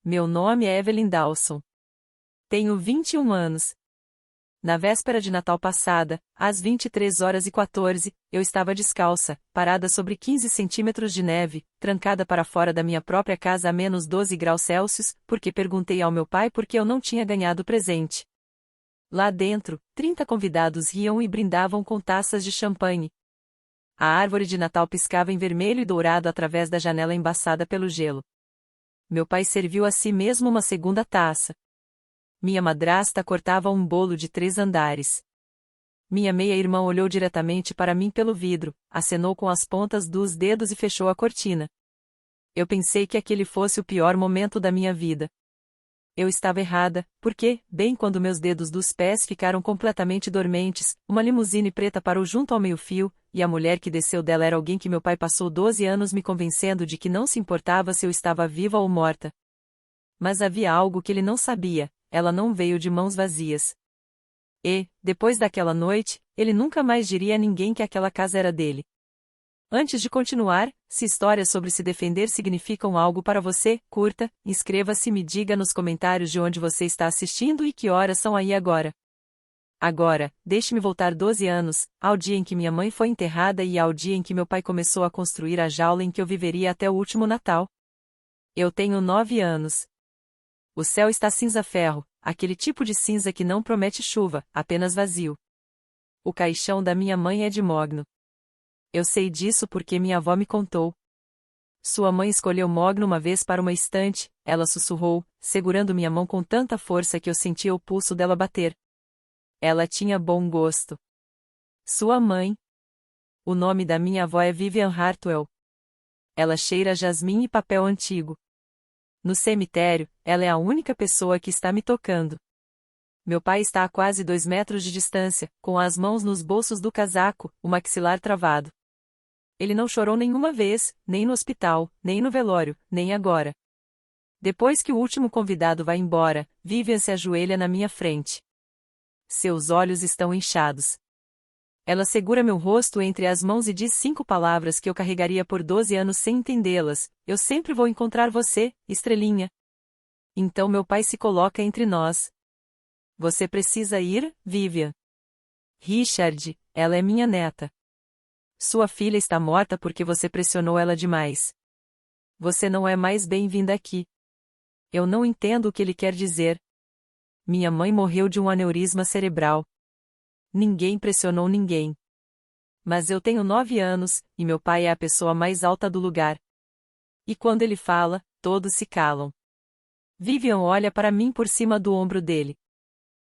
Meu nome é Evelyn Dawson. Tenho 21 anos. Na véspera de Natal passada, às 23h14, eu estava descalça, parada sobre 15 centímetros de neve, trancada para fora da minha própria casa a menos 12 graus Celsius, porque perguntei ao meu pai por que eu não tinha ganhado presente. Lá dentro, 30 convidados riam e brindavam com taças de champanhe. A árvore de Natal piscava em vermelho e dourado através da janela embaçada pelo gelo. Meu pai serviu a si mesmo uma segunda taça. Minha madrasta cortava um bolo de 3 andares. Minha meia-irmã olhou diretamente para mim pelo vidro, acenou com as pontas dos dedos e fechou a cortina. Eu pensei que aquele fosse o pior momento da minha vida. Eu estava errada, porque, bem quando meus dedos dos pés ficaram completamente dormentes, uma limusine preta parou junto ao meio-fio, e a mulher que desceu dela era alguém que meu pai passou 12 anos me convencendo de que não se importava se eu estava viva ou morta. Mas havia algo que ele não sabia: ela não veio de mãos vazias. E, depois daquela noite, ele nunca mais diria a ninguém que aquela casa era dele. Antes de continuar, se histórias sobre se defender significam algo para você, curta, inscreva-se e me diga nos comentários de onde você está assistindo e que horas são aí agora. Agora, deixe-me voltar 12 anos, ao dia em que minha mãe foi enterrada e ao dia em que meu pai começou a construir a jaula em que eu viveria até o último Natal. Eu tenho 9 anos. O céu está cinza-ferro, aquele tipo de cinza que não promete chuva, apenas vazio. O caixão da minha mãe é de mogno. Eu sei disso porque minha avó me contou. Sua mãe escolheu mogno uma vez para uma estante, ela sussurrou, segurando minha mão com tanta força que eu sentia o pulso dela bater. Ela tinha bom gosto. Sua mãe. O nome da minha avó é Vivian Hartwell. Ela cheira jasmim e papel antigo. No cemitério, ela é a única pessoa que está me tocando. Meu pai está a quase 2 metros de distância, com as mãos nos bolsos do casaco, o maxilar travado. Ele não chorou nenhuma vez, nem no hospital, nem no velório, nem agora. Depois que o último convidado vai embora, Vivian se ajoelha na minha frente. Seus olhos estão inchados. Ela segura meu rosto entre as mãos e diz 5 palavras que eu carregaria por 12 anos sem entendê-las: eu sempre vou encontrar você, estrelinha. Então meu pai se coloca entre nós. Você precisa ir, Vivian. Richard, ela é minha neta. Sua filha está morta porque você pressionou ela demais. Você não é mais bem-vinda aqui. Eu não entendo o que ele quer dizer. Minha mãe morreu de um aneurisma cerebral. Ninguém pressionou ninguém. Mas eu tenho 9 anos, e meu pai é a pessoa mais alta do lugar. E quando ele fala, todos se calam. Vivian olha para mim por cima do ombro dele.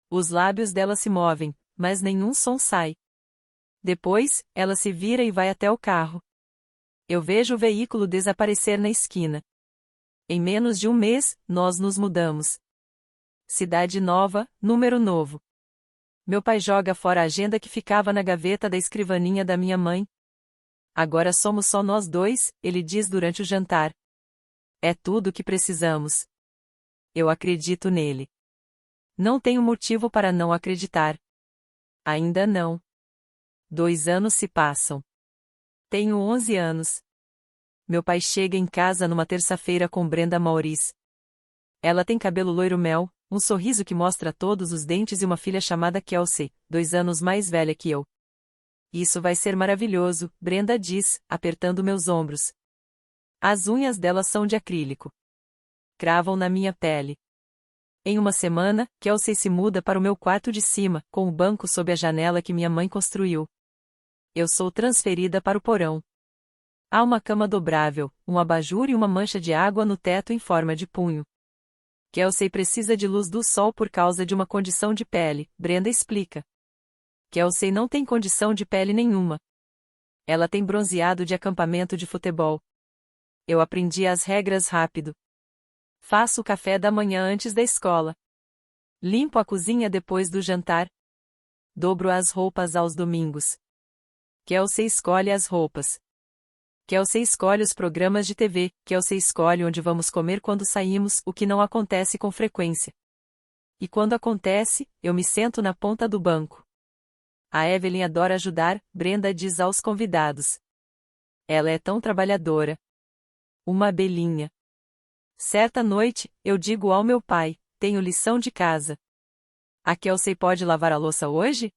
Os lábios dela se movem, mas nenhum som sai. Depois, ela se vira e vai até o carro. Eu vejo o veículo desaparecer na esquina. Em menos de um mês, nós nos mudamos. Cidade nova, número novo. Meu pai joga fora a agenda que ficava na gaveta da escrivaninha da minha mãe. Agora somos só nós dois, ele diz durante o jantar. É tudo o que precisamos. Eu acredito nele. Não tenho motivo para não acreditar. Ainda não. 2 anos se passam. Tenho 11 anos. Meu pai chega em casa numa terça-feira com Brenda Maurice. Ela tem cabelo loiro mel, um sorriso que mostra todos os dentes e uma filha chamada Kelsey, 2 anos mais velha que eu. Isso vai ser maravilhoso, Brenda diz, apertando meus ombros. As unhas dela são de acrílico. Cravam na minha pele. Em uma semana, Kelsey se muda para o meu quarto de cima, com o banco sob a janela que minha mãe construiu. Eu sou transferida para o porão. Há uma cama dobrável, um abajur e uma mancha de água no teto em forma de punho. Kelsey precisa de luz do sol por causa de uma condição de pele, Brenda explica. Kelsey não tem condição de pele nenhuma. Ela tem bronzeado de acampamento de futebol. Eu aprendi as regras rápido. Faço o café da manhã antes da escola. Limpo a cozinha depois do jantar. Dobro as roupas aos domingos. Kelsey escolhe as roupas. Kelsey escolhe os programas de TV, Kelsey escolhe onde vamos comer quando saímos, o que não acontece com frequência. E quando acontece, eu me sento na ponta do banco. A Evelyn adora ajudar, Brenda diz aos convidados. Ela é tão trabalhadora. Uma abelhinha. Certa noite, eu digo ao meu pai: tenho lição de casa. A Kelsey pode lavar a louça hoje?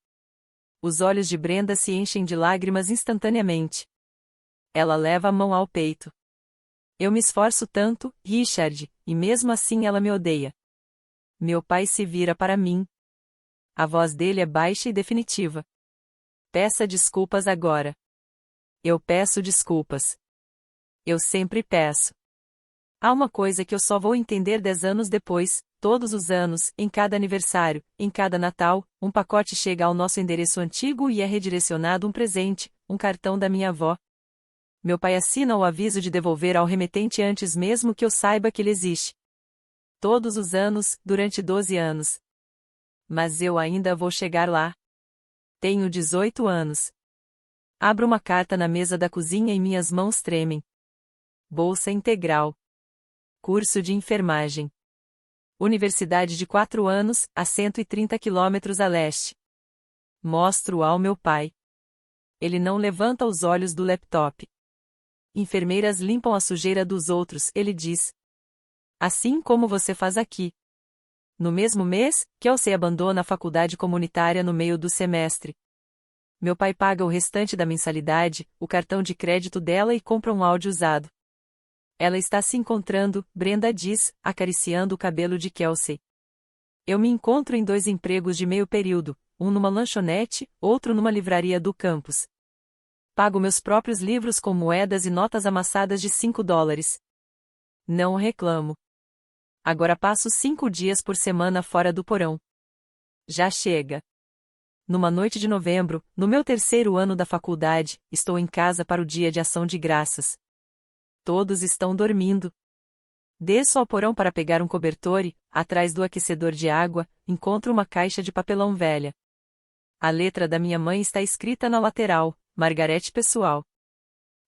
Os olhos de Brenda se enchem de lágrimas instantaneamente. Ela leva a mão ao peito. Eu me esforço tanto, Richard, e mesmo assim ela me odeia. Meu pai se vira para mim. A voz dele é baixa e definitiva. Peça desculpas agora. Eu peço desculpas. Eu sempre peço. Há uma coisa que eu só vou entender 10 anos depois: todos os anos, em cada aniversário, em cada Natal, um pacote chega ao nosso endereço antigo e é redirecionado um presente, um cartão da minha avó. Meu pai assina o aviso de devolver ao remetente antes mesmo que eu saiba que ele existe. Todos os anos, durante 12 anos. Mas eu ainda vou chegar lá. Tenho 18 anos. Abro uma carta na mesa da cozinha e minhas mãos tremem. Bolsa integral. Curso de enfermagem. Universidade de 4 anos, a 130 quilômetros a leste. Mostro ao meu pai. Ele não levanta os olhos do laptop. Enfermeiras limpam a sujeira dos outros, ele diz. Assim como você faz aqui. No mesmo mês, Kelsey abandona a faculdade comunitária no meio do semestre. Meu pai paga o restante da mensalidade, o cartão de crédito dela e compra um áudio usado. Ela está se encontrando, Brenda diz, acariciando o cabelo de Kelsey. Eu me encontro em 2 empregos de meio período, um numa lanchonete, outro numa livraria do campus. Pago meus próprios livros com moedas e notas amassadas de $5. Não reclamo. Agora passo 5 dias por semana fora do porão. Já chega. Numa noite de novembro, no meu 3º ano da faculdade, estou em casa para o dia de ação de graças. Todos estão dormindo. Desço ao porão para pegar um cobertor e, atrás do aquecedor de água, encontro uma caixa de papelão velha. A letra da minha mãe está escrita na lateral: Margarete Pessoal.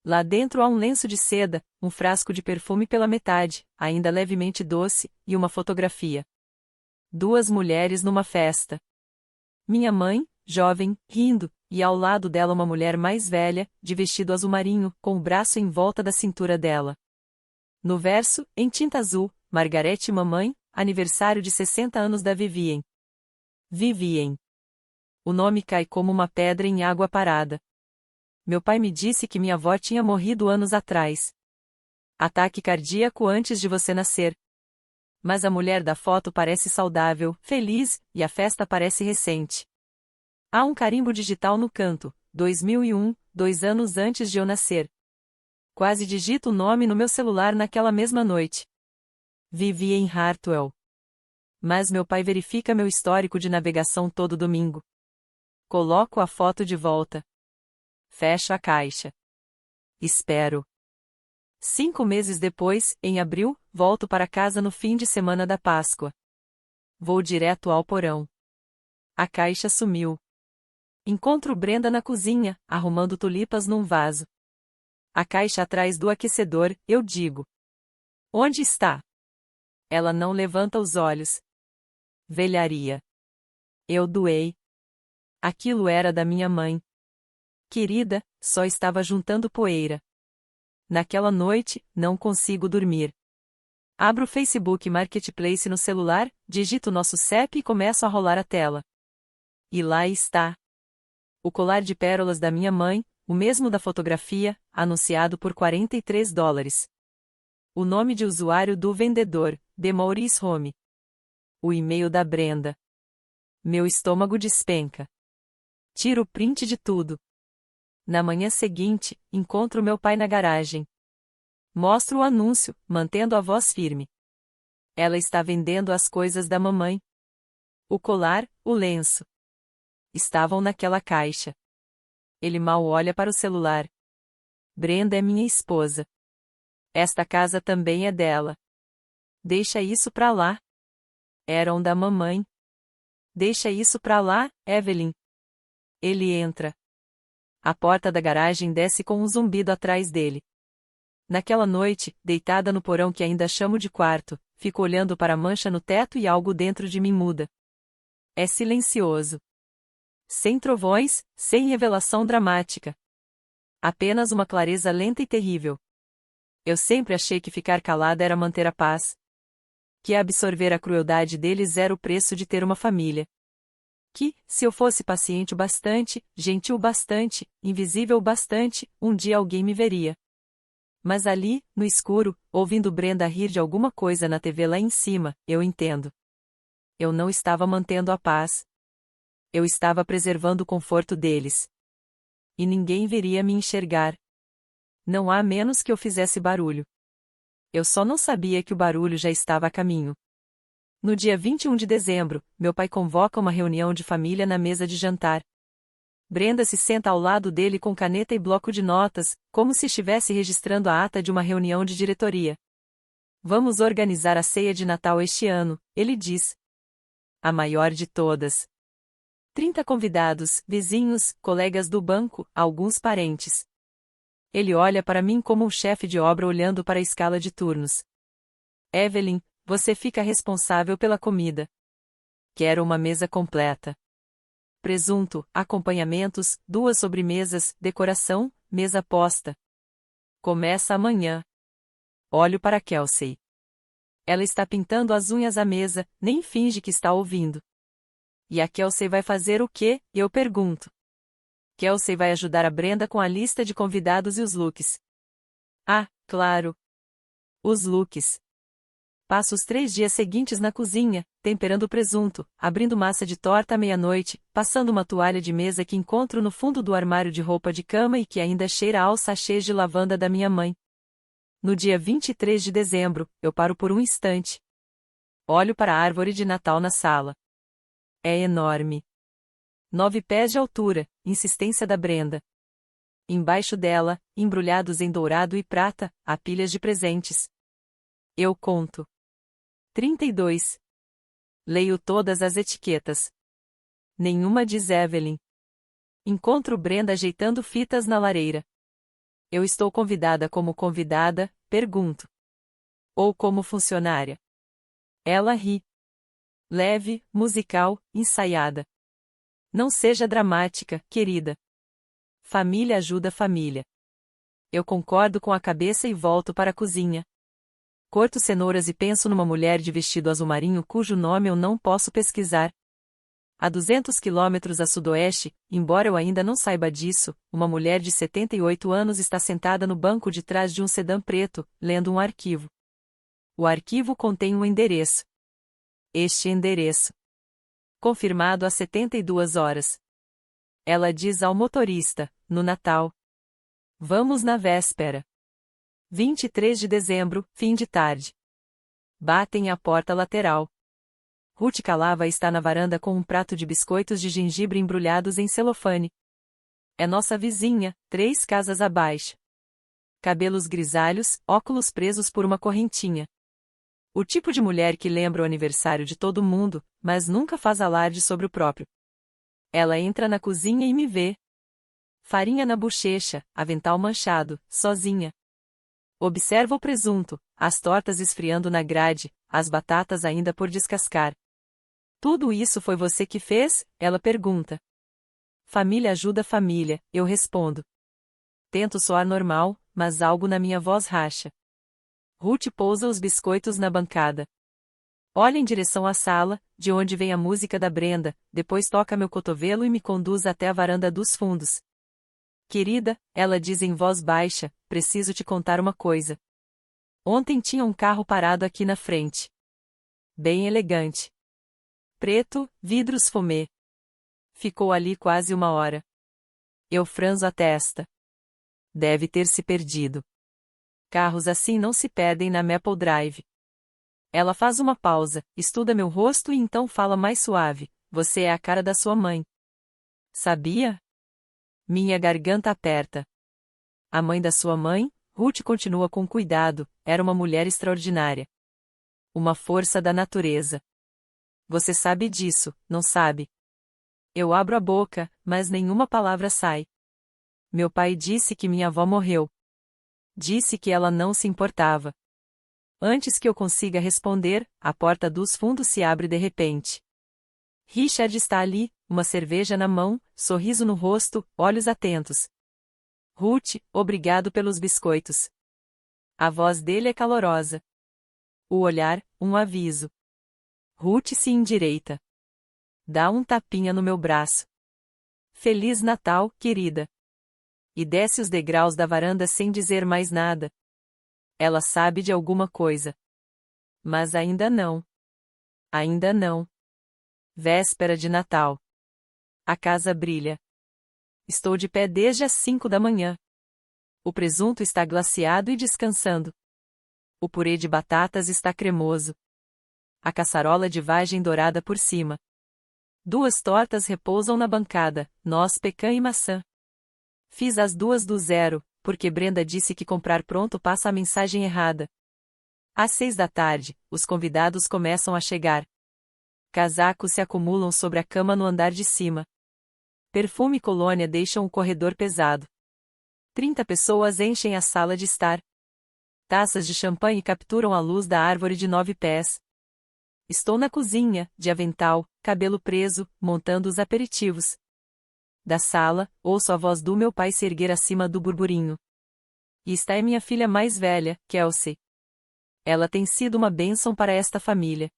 Lá dentro há um lenço de seda, um frasco de perfume pela metade, ainda levemente doce, e uma fotografia. 2 mulheres numa festa. Minha mãe, jovem, rindo, e ao lado dela uma mulher mais velha, de vestido azul marinho, com o braço em volta da cintura dela. No verso, em tinta azul, Margarete mamãe, aniversário de 60 anos da Vivien. Vivien. O nome cai como uma pedra em água parada. Meu pai me disse que minha avó tinha morrido anos atrás. Ataque cardíaco antes de você nascer. Mas a mulher da foto parece saudável, feliz, e a festa parece recente. Há um carimbo digital no canto, 2001, 2 anos antes de eu nascer. Quase digito o nome no meu celular naquela mesma noite. Vivi em Hartwell. Mas meu pai verifica meu histórico de navegação todo domingo. Coloco a foto de volta. Fecho a caixa. Espero. 5 meses depois, em abril, volto para casa no fim de semana da Páscoa. Vou direto ao porão. A caixa sumiu. Encontro Brenda na cozinha, arrumando tulipas num vaso. A caixa atrás do aquecedor, eu digo. Onde está? Ela não levanta os olhos. Velharia. Eu doei. Aquilo era da minha mãe. Querida, só estava juntando poeira. Naquela noite, não consigo dormir. Abro o Facebook Marketplace no celular, digito nosso CEP e começo a rolar a tela. E lá está. O colar de pérolas da minha mãe, o mesmo da fotografia, anunciado por $43. O nome de usuário do vendedor, de Maurice Home. O e-mail da Brenda. Meu estômago despenca. Tiro o print de tudo. Na manhã seguinte, encontro meu pai na garagem. Mostro o anúncio, mantendo a voz firme. Ela está vendendo as coisas da mamãe. O colar, o lenço. Estavam naquela caixa. Ele mal olha para o celular. Brenda é minha esposa. Esta casa também é dela. Deixa isso pra lá. Eram da mamãe. Deixa isso pra lá, Evelyn. Ele entra. A porta da garagem desce com um zumbido atrás dele. Naquela noite, deitada no porão que ainda chamo de quarto, fico olhando para a mancha no teto e algo dentro de mim muda. É silencioso. Sem trovões, sem revelação dramática. Apenas uma clareza lenta e terrível. Eu sempre achei que ficar calada era manter a paz. Que absorver a crueldade deles era o preço de ter uma família. Que, se eu fosse paciente o bastante, gentil o bastante, invisível o bastante, um dia alguém me veria. Mas ali, no escuro, ouvindo Brenda rir de alguma coisa na TV lá em cima, eu entendo. Eu não estava mantendo a paz. Eu estava preservando o conforto deles. E ninguém viria me enxergar. Não há menos que eu fizesse barulho. Eu só não sabia que o barulho já estava a caminho. No dia 21 de dezembro, meu pai convoca uma reunião de família na mesa de jantar. Brenda se senta ao lado dele com caneta e bloco de notas, como se estivesse registrando a ata de uma reunião de diretoria. Vamos organizar a ceia de Natal este ano, ele diz. A maior de todas. 30 convidados, vizinhos, colegas do banco, alguns parentes. Ele olha para mim como um chefe de obra olhando para a escala de turnos. Evelyn, você fica responsável pela comida. Quero uma mesa completa. Presunto, acompanhamentos, 2 sobremesas, decoração, mesa posta. Começa amanhã. Olho para Kelsey. Ela está pintando as unhas à mesa, nem finge que está ouvindo. E a Kelsey vai fazer o quê? Eu pergunto. Kelsey vai ajudar a Brenda com a lista de convidados e os looks. Ah, claro. Os looks. Passo os 3 dias seguintes na cozinha, temperando o presunto, abrindo massa de torta à meia-noite, passando uma toalha de mesa que encontro no fundo do armário de roupa de cama e que ainda cheira aos sachês de lavanda da minha mãe. No dia 23 de dezembro, eu paro por um instante. Olho para a árvore de Natal na sala. É enorme. 9 pés de altura, insistência da Brenda. Embaixo dela, embrulhados em dourado e prata, há pilhas de presentes. Eu conto. 32. Leio todas as etiquetas. Nenhuma diz Evelyn. Encontro Brenda ajeitando fitas na lareira. Eu estou convidada como convidada, pergunto. Ou como funcionária. Ela ri. Leve, musical, ensaiada. Não seja dramática, querida. Família ajuda família. Eu concordo com a cabeça e volto para a cozinha. Corto cenouras e penso numa mulher de vestido azul marinho cujo nome eu não posso pesquisar. A 200 quilômetros a sudoeste, embora eu ainda não saiba disso, uma mulher de 78 anos está sentada no banco de trás de um sedã preto, lendo um arquivo. O arquivo contém um endereço. Este endereço. Confirmado às 72 horas. Ela diz ao motorista, no Natal. Vamos na véspera. 23 de dezembro, fim de tarde. Batem à porta lateral. Ruth Calava está na varanda com um prato de biscoitos de gengibre embrulhados em celofane. É nossa vizinha, 3 casas abaixo. Cabelos grisalhos, óculos presos por uma correntinha. O tipo de mulher que lembra o aniversário de todo mundo, mas nunca faz alarde sobre o próprio. Ela entra na cozinha e me vê. Farinha na bochecha, avental manchado, sozinha. Observa o presunto, as tortas esfriando na grade, as batatas ainda por descascar. Tudo isso foi você que fez? Ela pergunta. Família ajuda família, eu respondo. Tento soar normal, mas algo na minha voz racha. Ruth pousa os biscoitos na bancada. Olha em direção à sala, de onde vem a música da Brenda, depois toca meu cotovelo e me conduz até a varanda dos fundos. Querida, ela diz em voz baixa, preciso te contar uma coisa. Ontem tinha um carro parado aqui na frente. Bem elegante. Preto, vidros fumê. Ficou ali quase 1 hora. Eu franzo a testa. Deve ter se perdido. Carros assim não se perdem na Maple Drive. Ela faz uma pausa, estuda meu rosto e então fala mais suave. Você é a cara da sua mãe. Sabia? Minha garganta aperta. A mãe da sua mãe, Ruth continua com cuidado, era uma mulher extraordinária. Uma força da natureza. Você sabe disso, não sabe? Eu abro a boca, mas nenhuma palavra sai. Meu pai disse que minha avó morreu. Disse que ela não se importava. Antes que eu consiga responder, a porta dos fundos se abre de repente. Richard está ali, uma cerveja na mão, sorriso no rosto, olhos atentos. Ruth, obrigado pelos biscoitos. A voz dele é calorosa. O olhar, um aviso. Ruth se endireita. Dá um tapinha no meu braço. Feliz Natal, querida. E desce os degraus da varanda sem dizer mais nada. Ela sabe de alguma coisa. Mas ainda não. Ainda não. Véspera de Natal. A casa brilha. Estou de pé desde as 5 da manhã. O presunto está glaciado e descansando. O purê de batatas está cremoso. A caçarola de vagem dourada por cima. 2 tortas repousam na bancada, noz, pecan e maçã. Fiz as 2 do zero, porque Brenda disse que comprar pronto passa a mensagem errada. Às 6 da tarde, os convidados começam a chegar. Casacos se acumulam sobre a cama no andar de cima. Perfume e colônia deixam o corredor pesado. 30 pessoas enchem a sala de estar. Taças de champanhe capturam a luz da árvore de 9 pés. Estou na cozinha, de avental, cabelo preso, montando os aperitivos. Da sala, ouço a voz do meu pai se erguer acima do burburinho. E está é minha filha mais velha, Kelsey. Ela tem sido uma bênção para esta família.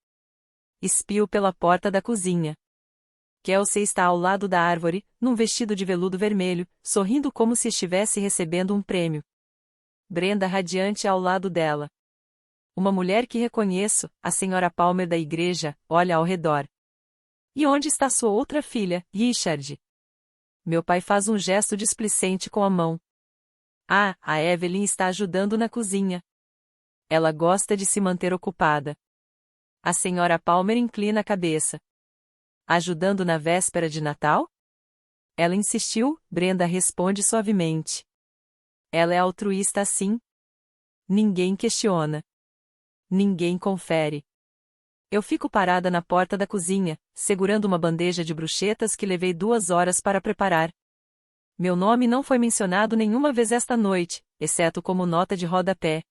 Espio pela porta da cozinha. Kelsey está ao lado da árvore, num vestido de veludo vermelho, sorrindo como se estivesse recebendo um prêmio. Brenda radiante ao lado dela. Uma mulher que reconheço, a senhora Palmer da igreja, olha ao redor. E onde está sua outra filha, Richard? Meu pai faz um gesto displicente com a mão. Ah, a Evelyn está ajudando na cozinha. Ela gosta de se manter ocupada. A senhora Palmer inclina a cabeça. Ajudando na véspera de Natal? Ela insistiu, Brenda responde suavemente. Ela é altruísta assim. Ninguém questiona. Ninguém confere. Eu fico parada na porta da cozinha, segurando uma bandeja de bruschetas que levei 2 horas para preparar. Meu nome não foi mencionado nenhuma vez esta noite, exceto como nota de rodapé.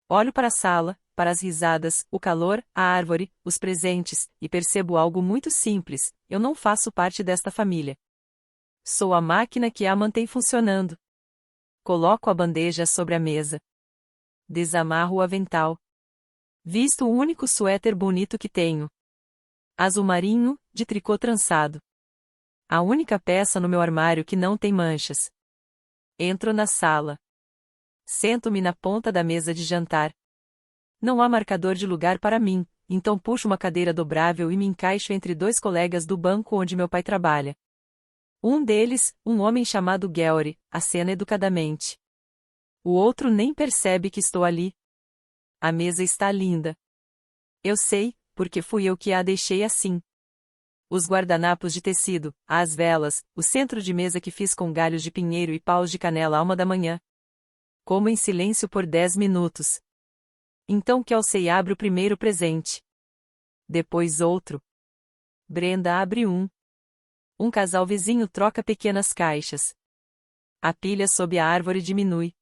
Olho para a sala, para as risadas, o calor, a árvore, os presentes, e percebo algo muito simples: eu não faço parte desta família. Sou a máquina que a mantém funcionando. Coloco a bandeja sobre a mesa. Desamarro o avental. Visto o único suéter bonito que tenho. Azul marinho, de tricô trançado. A única peça no meu armário que não tem manchas. Entro na sala. Sento-me na ponta da mesa de jantar. Não há marcador de lugar para mim, então puxo uma cadeira dobrável e me encaixo entre 2 colegas do banco onde meu pai trabalha. Um deles, um homem chamado Georg, acena educadamente. O outro nem percebe que estou ali. A mesa está linda. Eu sei, porque fui eu que a deixei assim. Os guardanapos de tecido, as velas, o centro de mesa que fiz com galhos de pinheiro e paus de canela à 1 da manhã. Como em silêncio por 10 minutos. Então Kelsey abre o primeiro presente. Depois outro. Brenda abre um. Um casal vizinho troca pequenas caixas. A pilha sob a árvore diminui.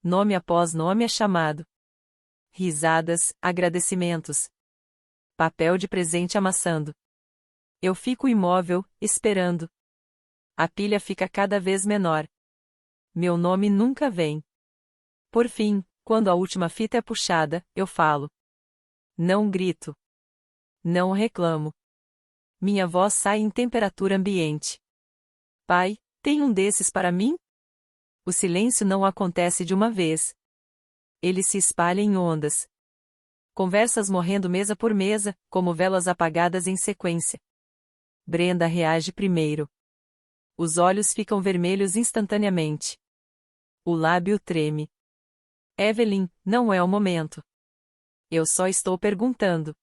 Nome após nome é chamado. Risadas, agradecimentos. Papel de presente amassando. Eu fico imóvel, esperando. A pilha fica cada vez menor. Meu nome nunca vem. Por fim, quando a última fita é puxada, eu falo. Não grito. Não reclamo. Minha voz sai em temperatura ambiente. Pai, tem um desses para mim? O silêncio não acontece de uma vez. Ele se espalha em ondas. Conversas morrendo mesa por mesa, como velas apagadas em sequência. Brenda reage primeiro. Os olhos ficam vermelhos instantaneamente. O lábio treme. Evelyn, não é o momento. Eu só estou perguntando.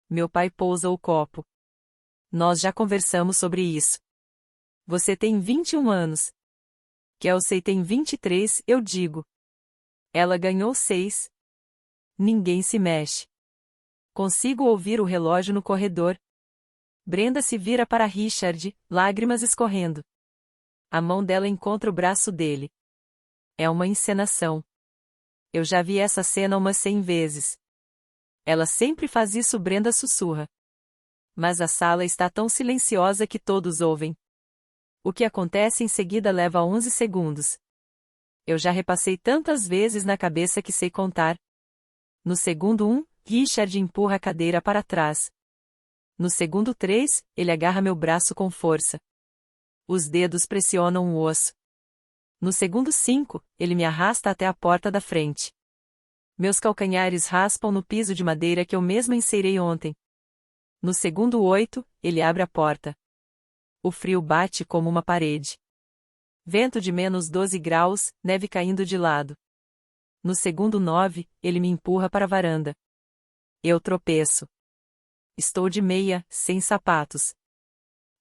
Meu pai pousa o copo. Nós já conversamos sobre isso. Você tem 21 anos. Kelsey tem 23, eu digo. Ela ganhou 6. Ninguém se mexe. Consigo ouvir o relógio no corredor. Brenda se vira para Richard, lágrimas escorrendo. A mão dela encontra o braço dele. É uma encenação. Eu já vi essa cena umas 100 vezes. Ela sempre faz isso, Brenda sussurra. Mas a sala está tão silenciosa que todos ouvem. O que acontece em seguida leva 11 segundos. Eu já repassei tantas vezes na cabeça que sei contar. No segundo 1, Richard empurra a cadeira para trás. No segundo 3, ele agarra meu braço com força. Os dedos pressionam o osso. No segundo 5, ele me arrasta até a porta da frente. Meus calcanhares raspam no piso de madeira que eu mesma enceirei ontem. No segundo 8, ele abre a porta. O frio bate como uma parede. Vento de -12 graus, neve caindo de lado. No segundo 9, ele me empurra para a varanda. Eu tropeço. Estou de meia, sem sapatos.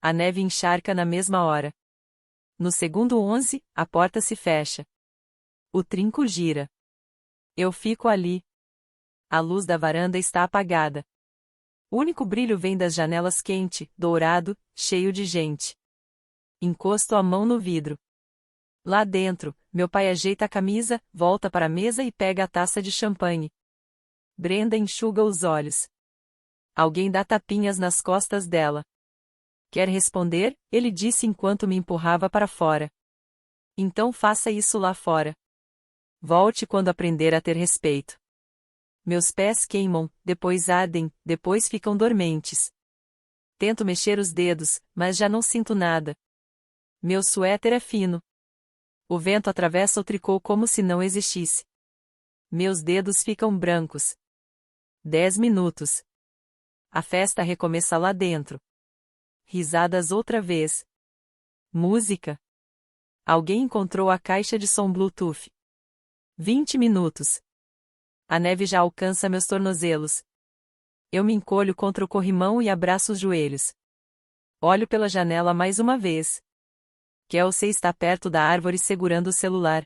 A neve encharca na mesma hora. No segundo 11, a porta se fecha. O trinco gira. Eu fico ali. A luz da varanda está apagada. O único brilho vem das janelas quente, dourado, cheio de gente. Encosto a mão no vidro. Lá dentro, meu pai ajeita a camisa, volta para a mesa e pega a taça de champanhe. Brenda enxuga os olhos. Alguém dá tapinhas nas costas dela. Quer responder? Ele disse enquanto me empurrava para fora. Então faça isso lá fora. Volte quando aprender a ter respeito. Meus pés queimam, depois ardem, depois ficam dormentes. Tento mexer os dedos, mas já não sinto nada. Meu suéter é fino. O vento atravessa o tricô como se não existisse. Meus dedos ficam brancos. 10 minutos. A festa recomeça lá dentro. Risadas outra vez. Música. Alguém encontrou a caixa de som Bluetooth. 20 minutos. A neve já alcança meus tornozelos. Eu me encolho contra o corrimão e abraço os joelhos. Olho pela janela mais uma vez. Kelsey está perto da árvore segurando o celular.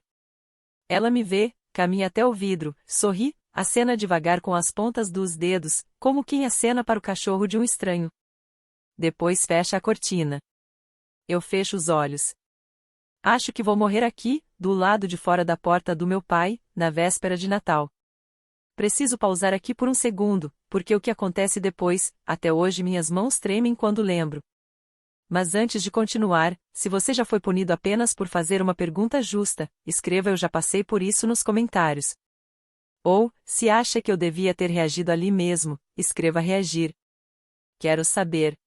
Ela me vê, caminha até o vidro, sorri, acena devagar com as pontas dos dedos, como quem acena para o cachorro de um estranho. Depois fecha a cortina. Eu fecho os olhos. Acho que vou morrer aqui, do lado de fora da porta do meu pai, na véspera de Natal. Preciso pausar aqui por um segundo, porque o que acontece depois, até hoje minhas mãos tremem quando lembro. Mas antes de continuar, se você já foi punido apenas por fazer uma pergunta justa, escreva "Eu já passei por isso" nos comentários. Ou, se acha que eu devia ter reagido ali mesmo, escreva "reagir". Quero saber.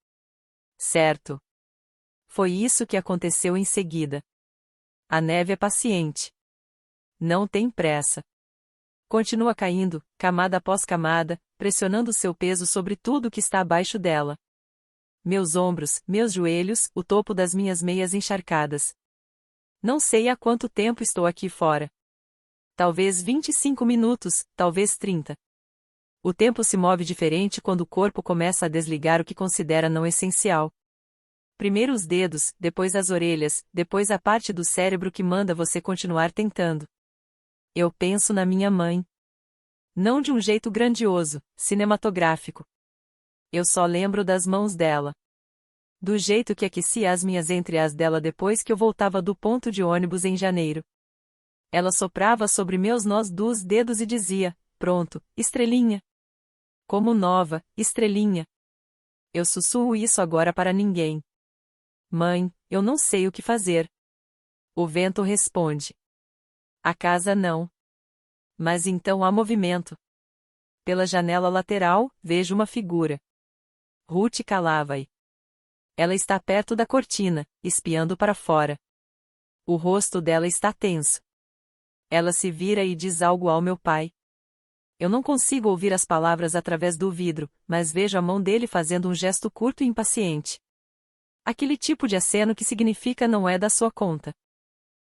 Certo. Foi isso que aconteceu em seguida. A neve é paciente. Não tem pressa. Continua caindo, camada após camada, pressionando seu peso sobre tudo que está abaixo dela. Meus ombros, meus joelhos, o topo das minhas meias encharcadas. Não sei há quanto tempo estou aqui fora. Talvez 25 minutos, talvez 30. O tempo se move diferente quando o corpo começa a desligar o que considera não essencial. Primeiro os dedos, depois as orelhas, depois a parte do cérebro que manda você continuar tentando. Eu penso na minha mãe. Não de um jeito grandioso, cinematográfico. Eu só lembro das mãos dela. Do jeito que aquecia as minhas entre as dela depois que eu voltava do ponto de ônibus em janeiro. Ela soprava sobre meus nós dos dedos e dizia: "Pronto, estrelinha." Como nova, estrelinha. Eu sussurro isso agora para ninguém. Mãe, eu não sei o que fazer. O vento responde. A casa não. Mas então há movimento. Pela janela lateral, vejo uma figura. Ruth Calavai. Ela está perto da cortina, espiando para fora. O rosto dela está tenso. Ela se vira e diz algo ao meu pai. Eu não consigo ouvir as palavras através do vidro, mas vejo a mão dele fazendo um gesto curto e impaciente. Aquele tipo de aceno que significa não é da sua conta.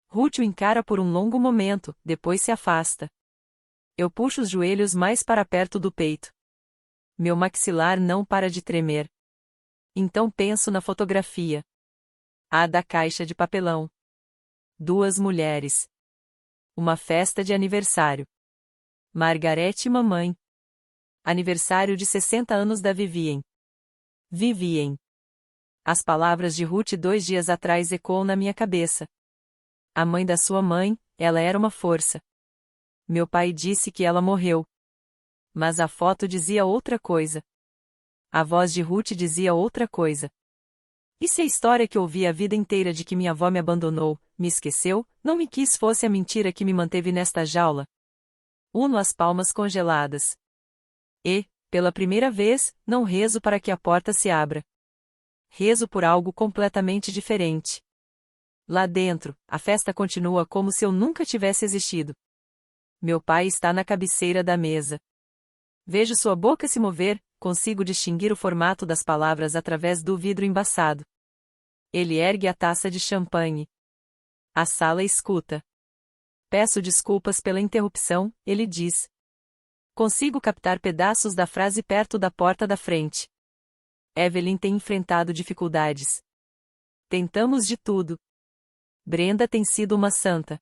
Ruth o encara por um longo momento, depois se afasta. Eu puxo os joelhos mais para perto do peito. Meu maxilar não para de tremer. Então penso na fotografia. A da caixa de papelão. 2 mulheres. Uma festa de aniversário. Margarete e mamãe. Aniversário de 60 anos da Vivien. Vivien. As palavras de Ruth 2 dias atrás ecoam na minha cabeça. A mãe da sua mãe, ela era uma força. Meu pai disse que ela morreu. Mas a foto dizia outra coisa. A voz de Ruth dizia outra coisa. E se a história que ouvi a vida inteira de que minha avó me abandonou, me esqueceu, não me quis fosse a mentira que me manteve nesta jaula? Uno as palmas congeladas. E, pela primeira vez, não rezo para que a porta se abra. Rezo por algo completamente diferente. Lá dentro, a festa continua como se eu nunca tivesse existido. Meu pai está na cabeceira da mesa. Vejo sua boca se mover, consigo distinguir o formato das palavras através do vidro embaçado. Ele ergue a taça de champanhe. A sala escuta. Peço desculpas pela interrupção, ele diz. Consigo captar pedaços da frase perto da porta da frente. Evelyn tem enfrentado dificuldades. Tentamos de tudo. Brenda tem sido uma santa.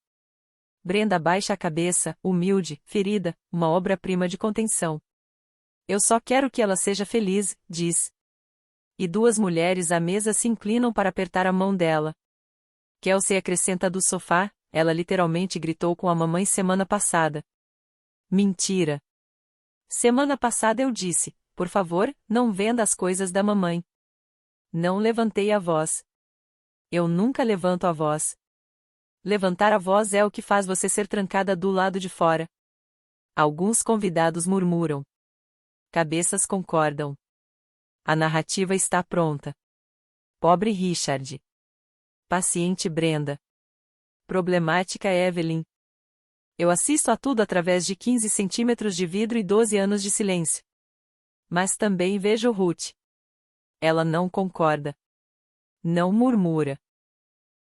Brenda baixa a cabeça, humilde, ferida, uma obra-prima de contenção. Eu só quero que ela seja feliz, diz. E duas mulheres à mesa se inclinam para apertar a mão dela. Kelsey acrescenta do sofá, ela literalmente gritou com a mamãe semana passada. Mentira. Semana passada eu disse, por favor, não venda as coisas da mamãe. Não levantei a voz. Eu nunca levanto a voz. Levantar a voz é o que faz você ser trancada do lado de fora. Alguns convidados murmuram. Cabeças concordam. A narrativa está pronta. Pobre Richard. Paciente Brenda. Problemática Evelyn. Eu assisto a tudo através de 15 centímetros de vidro e 12 anos de silêncio. Mas também vejo Ruth. Ela não concorda. Não murmura.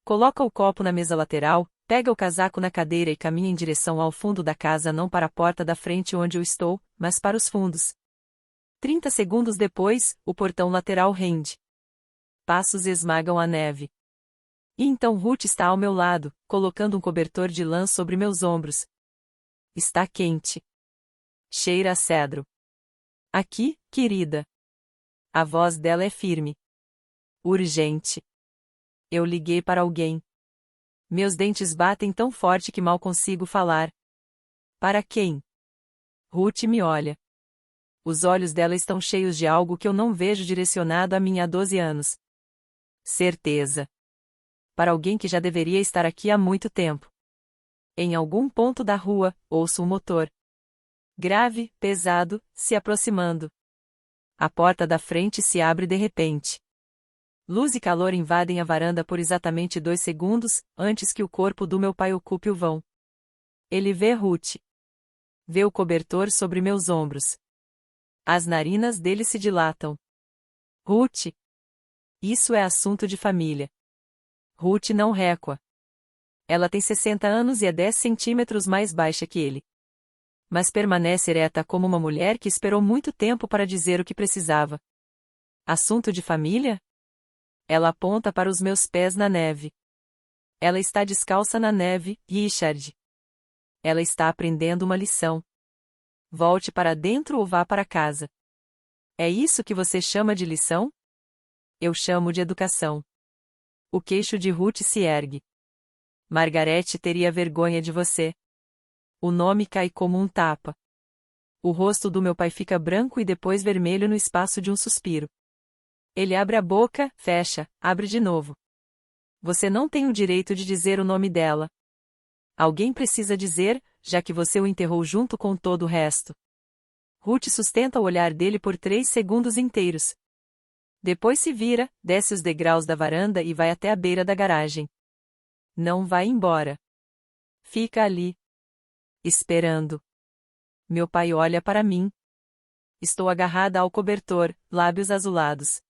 Coloca o copo na mesa lateral, pega o casaco na cadeira e caminha em direção ao fundo da casa, não para a porta da frente onde eu estou, mas para os fundos. 30 segundos depois, o portão lateral rende. Passos esmagam a neve. E então Ruth está ao meu lado, colocando um cobertor de lã sobre meus ombros. Está quente. Cheira a cedro. Aqui, querida. A voz dela é firme. Urgente. Eu liguei para alguém. Meus dentes batem tão forte que mal consigo falar. Para quem? Ruth me olha. Os olhos dela estão cheios de algo que eu não vejo direcionado a mim há 12 anos. Certeza. Para alguém que já deveria estar aqui há muito tempo. Em algum ponto da rua, ouço um motor. Grave, pesado, se aproximando. A porta da frente se abre de repente. Luz e calor invadem a varanda por exatamente 2 segundos, antes que o corpo do meu pai ocupe o vão. Ele vê Ruth. Vê o cobertor sobre meus ombros. As narinas dele se dilatam. Ruth. Isso é assunto de família. Ruth não recua. Ela tem 60 anos e é 10 centímetros mais baixa que ele. Mas permanece ereta como uma mulher que esperou muito tempo para dizer o que precisava. Assunto de família? Ela aponta para os meus pés na neve. Ela está descalça na neve, Richard. Ela está aprendendo uma lição. Volte para dentro ou vá para casa. É isso que você chama de lição? Eu chamo de educação. O queixo de Ruth se ergue. Margarete teria vergonha de você. O nome cai como um tapa. O rosto do meu pai fica branco e depois vermelho no espaço de um suspiro. Ele abre a boca, fecha, abre de novo. Você não tem o direito de dizer o nome dela. Alguém precisa dizer, já que você o enterrou junto com todo o resto. Ruth sustenta o olhar dele por 3 segundos inteiros. Depois se vira, desce os degraus da varanda e vai até a beira da garagem. Não vai embora. Fica ali. Esperando. Meu pai olha para mim. Estou agarrada ao cobertor, lábios azulados.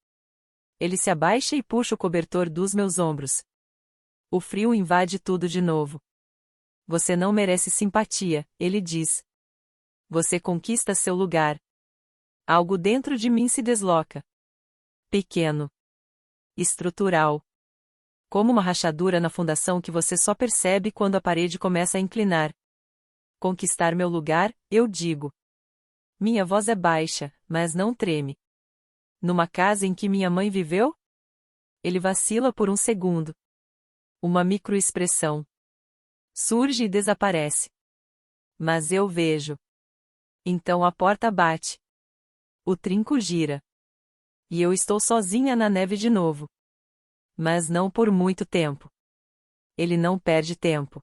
Ele se abaixa e puxa o cobertor dos meus ombros. O frio invade tudo de novo. Você não merece simpatia, ele diz. Você conquista seu lugar. Algo dentro de mim se desloca. Pequeno. Estrutural. Como uma rachadura na fundação que você só percebe quando a parede começa a inclinar. Conquistar meu lugar, eu digo. Minha voz é baixa, mas não treme. Numa casa em que minha mãe viveu? Ele vacila por um segundo. Uma microexpressão. Surge e desaparece. Mas eu vejo. Então a porta bate. O trinco gira. E eu estou sozinha na neve de novo. Mas não por muito tempo. Ele não perde tempo.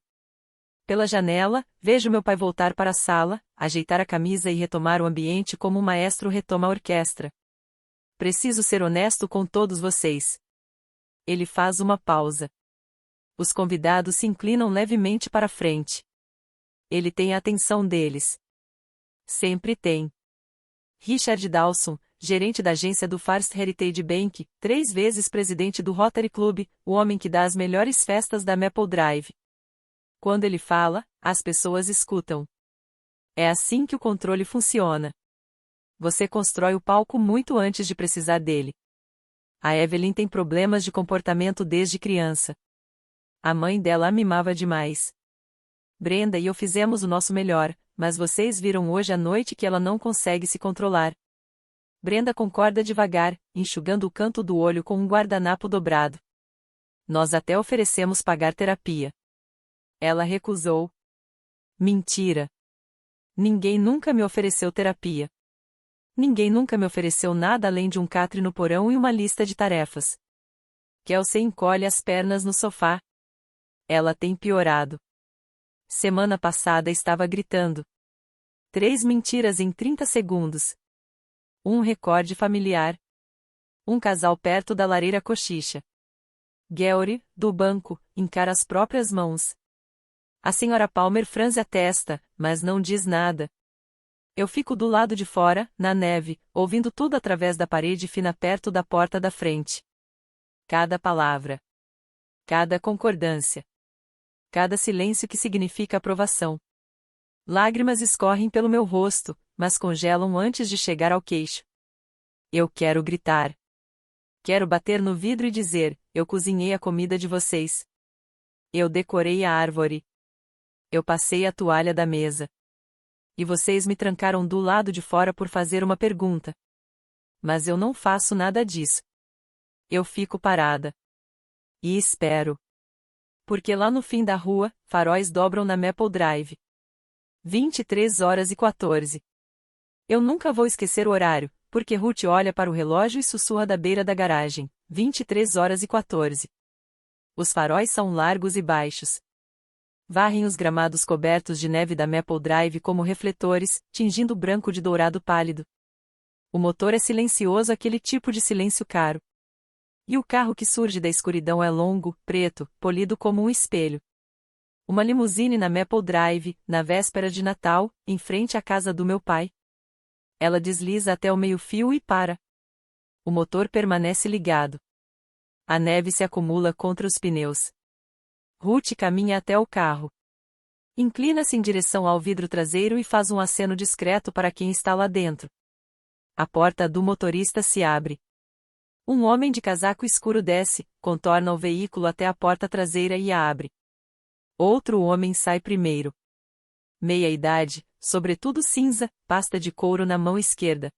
Pela janela, vejo meu pai voltar para a sala, ajeitar a camisa e retomar o ambiente como um maestro retoma a orquestra. Preciso ser honesto com todos vocês. Ele faz uma pausa. Os convidados se inclinam levemente para frente. Ele tem a atenção deles. Sempre tem. Richard Dawson, gerente da agência do First Heritage Bank, 3 vezes presidente do Rotary Club, o homem que dá as melhores festas da Maple Drive. Quando ele fala, as pessoas escutam. É assim que o controle funciona. Você constrói o palco muito antes de precisar dele. A Evelyn tem problemas de comportamento desde criança. A mãe dela a mimava demais. Brenda e eu fizemos o nosso melhor, mas vocês viram hoje à noite que ela não consegue se controlar. Brenda concorda devagar, enxugando o canto do olho com um guardanapo dobrado. Nós até oferecemos pagar terapia. Ela recusou. Mentira. Ninguém nunca me ofereceu terapia. Ninguém nunca me ofereceu nada além de um catre no porão e uma lista de tarefas. Kelsey encolhe as pernas no sofá. Ela tem piorado. Semana passada estava gritando. 3 mentiras em 30 segundos. Um recorde familiar. Um casal perto da lareira cochicha. Gary, do banco, encara as próprias mãos. A senhora Palmer franze a testa, mas não diz nada. Eu fico do lado de fora, na neve, ouvindo tudo através da parede fina perto da porta da frente. Cada palavra. Cada concordância. Cada silêncio que significa aprovação. Lágrimas escorrem pelo meu rosto, mas congelam antes de chegar ao queixo. Eu quero gritar. Quero bater no vidro e dizer: eu cozinhei a comida de vocês. Eu decorei a árvore. Eu passei a toalha da mesa. E vocês me trancaram do lado de fora por fazer uma pergunta. Mas eu não faço nada disso. Eu fico parada. E espero. Porque lá no fim da rua, faróis dobram na Maple Drive. 23h14. Eu nunca vou esquecer o horário, porque Ruth olha para o relógio e sussurra da beira da garagem. 23h14. Os faróis são largos e baixos. Varrem os gramados cobertos de neve da Maple Drive como refletores, tingindo branco de dourado pálido. O motor é silencioso, aquele tipo de silêncio caro. E o carro que surge da escuridão é longo, preto, polido como um espelho. Uma limusine na Maple Drive, na véspera de Natal, em frente à casa do meu pai. Ela desliza até o meio-fio e para. O motor permanece ligado. A neve se acumula contra os pneus. Ruth caminha até o carro. Inclina-se em direção ao vidro traseiro e faz um aceno discreto para quem está lá dentro. A porta do motorista se abre. Um homem de casaco escuro desce, contorna o veículo até a porta traseira e a abre. Outro homem sai primeiro. Meia-idade, sobretudo cinza, pasta de couro na mão esquerda.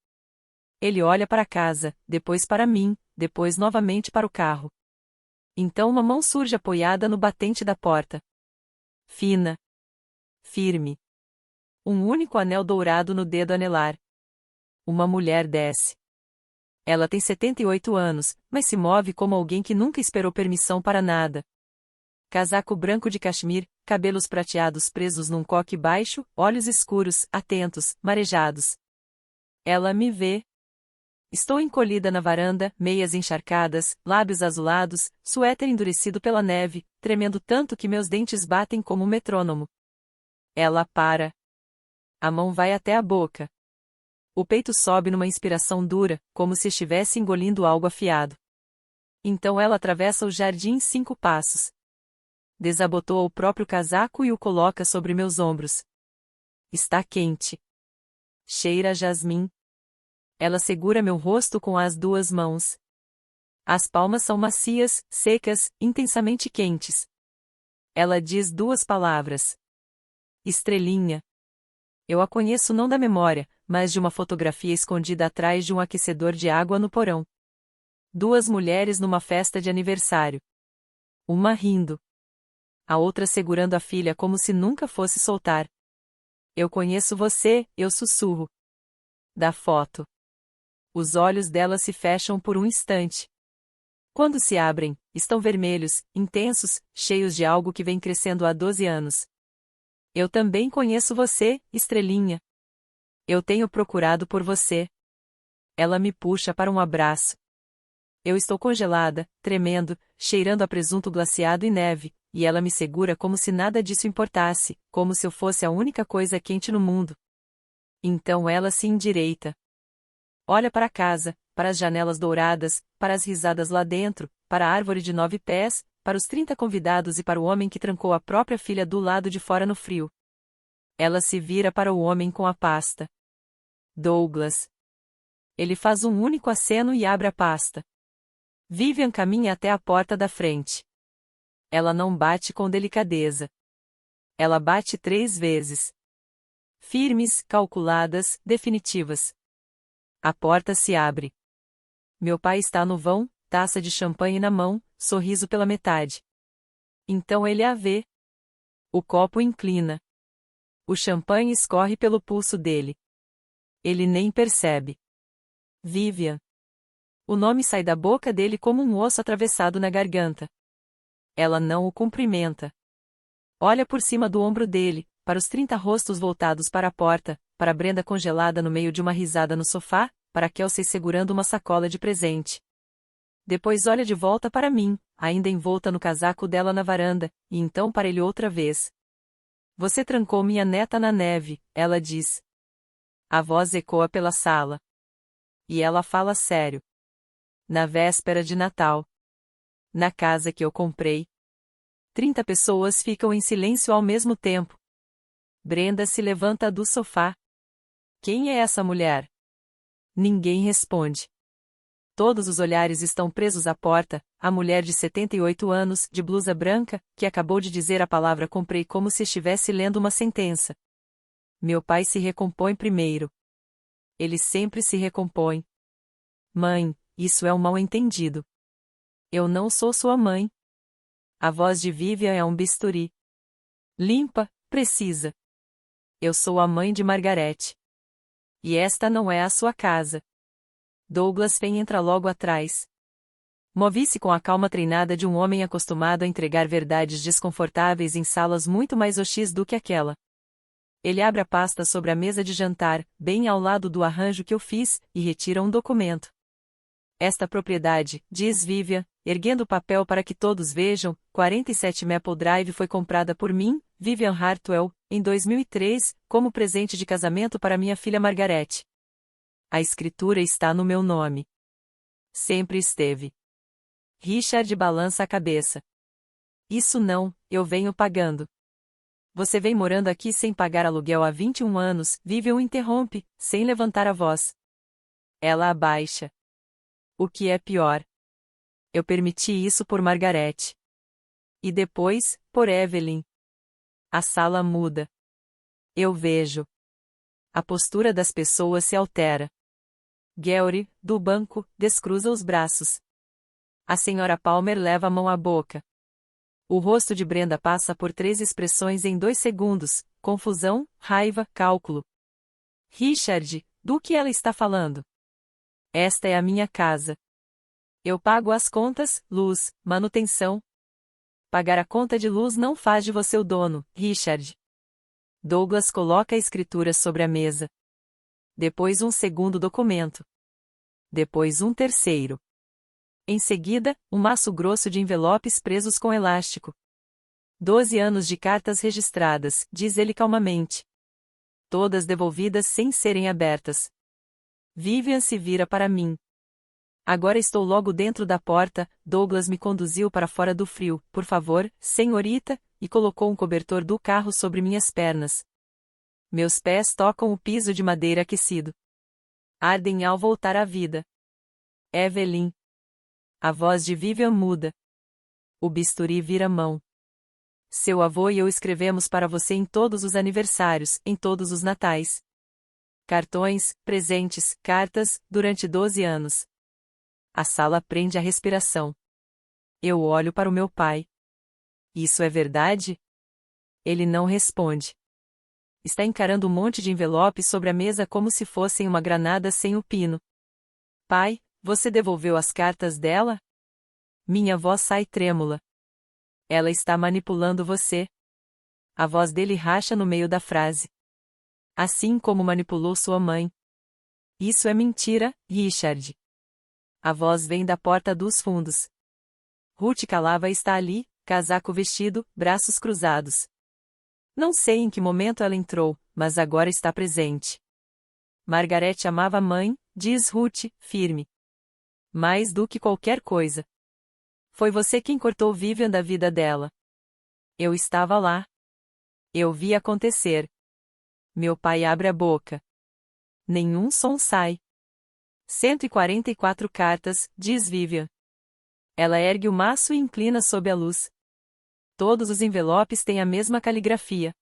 Ele olha para a casa, depois para mim, depois novamente para o carro. Então uma mão surge apoiada no batente da porta. Fina. Firme. Um único anel dourado no dedo anelar. Uma mulher desce. Ela tem 78 anos, mas se move como alguém que nunca esperou permissão para nada. Casaco branco de cachemir, cabelos prateados presos num coque baixo, olhos escuros, atentos, marejados. Ela me vê. Estou encolhida na varanda, meias encharcadas, lábios azulados, suéter endurecido pela neve, tremendo tanto que meus dentes batem como um metrônomo. Ela para. A mão vai até a boca. O peito sobe numa inspiração dura, como se estivesse engolindo algo afiado. Então ela atravessa o jardim em 5 passos. Desabotoa o próprio casaco e o coloca sobre meus ombros. Está quente. Cheira a jasmim. Ela segura meu rosto com as 2 mãos. As palmas são macias, secas, intensamente quentes. Ela diz 2 palavras. Estrelinha. Eu a conheço não da memória, mas de uma fotografia escondida atrás de um aquecedor de água no porão. 2 mulheres numa festa de aniversário. Uma rindo. A outra segurando a filha como se nunca fosse soltar. Eu conheço você, eu sussurro. Da foto. Os olhos dela se fecham por um instante. Quando se abrem, estão vermelhos, intensos, cheios de algo que vem crescendo há 12 anos. Eu também conheço você, estrelinha. Eu tenho procurado por você. Ela me puxa para um abraço. Eu estou congelada, tremendo, cheirando a presunto glaciado e neve, e ela me segura como se nada disso importasse, como se eu fosse a única coisa quente no mundo. Então ela se endireita. Olha para a casa, para as janelas douradas, para as risadas lá dentro, para a árvore de 9 pés, para os 30 convidados e para o homem que trancou a própria filha do lado de fora no frio. Ela se vira para o homem com a pasta. Douglas. Ele faz um único aceno e abre a pasta. Vivian caminha até a porta da frente. Ela não bate com delicadeza. Ela bate 3 vezes. Firmes, calculadas, definitivas. A porta se abre. Meu pai está no vão, taça de champanhe na mão, sorriso pela metade. Então ele a vê. O copo inclina. O champanhe escorre pelo pulso dele. Ele nem percebe. Vivian. O nome sai da boca dele como um osso atravessado na garganta. Ela não o cumprimenta. Olha por cima do ombro dele, para os 30 rostos voltados para a porta, para Brenda congelada no meio de uma risada no sofá, para Kelsey segurando uma sacola de presente. Depois olha de volta para mim, ainda envolta no casaco dela na varanda, e então para ele outra vez. Você trancou minha neta na neve, ela diz. A voz ecoa pela sala. E ela fala sério. Na véspera de Natal. Na casa que eu comprei. 30 pessoas ficam em silêncio ao mesmo tempo. Brenda se levanta do sofá. Quem é essa mulher? Ninguém responde. Todos os olhares estão presos à porta, a mulher de 78 anos, de blusa branca, que acabou de dizer a palavra comprei como se estivesse lendo uma sentença. Meu pai se recompõe primeiro. Ele sempre se recompõe. Mãe, isso é um mal-entendido. Eu não sou sua mãe. A voz de Vivian é um bisturi. Limpa, precisa. Eu sou a mãe de Margarete. E esta não é a sua casa. Douglas Fenn entra logo atrás. Move-se com a calma treinada de um homem acostumado a entregar verdades desconfortáveis em salas muito mais hostis do que aquela. Ele abre a pasta sobre a mesa de jantar, bem ao lado do arranjo que eu fiz, e retira um documento. Esta propriedade, diz Vivian, erguendo o papel para que todos vejam, 47 Maple Drive foi comprada por mim, Vivian Hartwell, em 2003, como presente de casamento para minha filha Margarete. A escritura está no meu nome. Sempre esteve. Richard balança a cabeça. Isso não, eu venho pagando. Você vem morando aqui sem pagar aluguel há 21 anos, Vivian o interrompe, sem levantar a voz. Ela abaixa. O que é pior? Eu permiti isso por Margarete. E depois, por Evelyn. A sala muda. Eu vejo. A postura das pessoas se altera. Gary, do banco, descruza os braços. A senhora Palmer leva a mão à boca. O rosto de Brenda passa por 3 expressões em 2 segundos: confusão, raiva, cálculo. Richard, do que ela está falando? Esta é a minha casa. Eu pago as contas, luz, manutenção. Pagar a conta de luz não faz de você o dono, Richard. Douglas coloca a escritura sobre a mesa. Depois um segundo documento. Depois um terceiro. Em seguida, um maço grosso de envelopes presos com elástico. 12 anos de cartas registradas, diz ele calmamente. Todas devolvidas sem serem abertas. Vivian se vira para mim. Agora estou logo dentro da porta, Douglas me conduziu para fora do frio, por favor, senhorita, e colocou um cobertor do carro sobre minhas pernas. Meus pés tocam o piso de madeira aquecido. Ardem ao voltar à vida. Evelyn. A voz de Vivian muda. O bisturi vira mão. Seu avô e eu escrevemos para você em todos os aniversários, em todos os natais. Cartões, presentes, cartas, durante 12 anos. A sala prende a respiração. Eu olho para o meu pai. Isso é verdade? Ele não responde. Está encarando um monte de envelopes sobre a mesa como se fossem uma granada sem o pino. Pai, você devolveu as cartas dela? Minha voz sai trêmula. Ela está manipulando você. A voz dele racha no meio da frase. Assim como manipulou sua mãe. Isso é mentira, Richard. A voz vem da porta dos fundos. Ruth Calava está ali, casaco vestido, braços cruzados. Não sei em que momento ela entrou, mas agora está presente. Margaret amava a mãe, diz Ruth, firme. Mais do que qualquer coisa. Foi você quem cortou Vivian da vida dela. Eu estava lá. Eu vi acontecer. Meu pai abre a boca. Nenhum som sai. 144 cartas, diz Vivian. Ela ergue o maço e inclina sob a luz. Todos os envelopes têm a mesma caligrafia.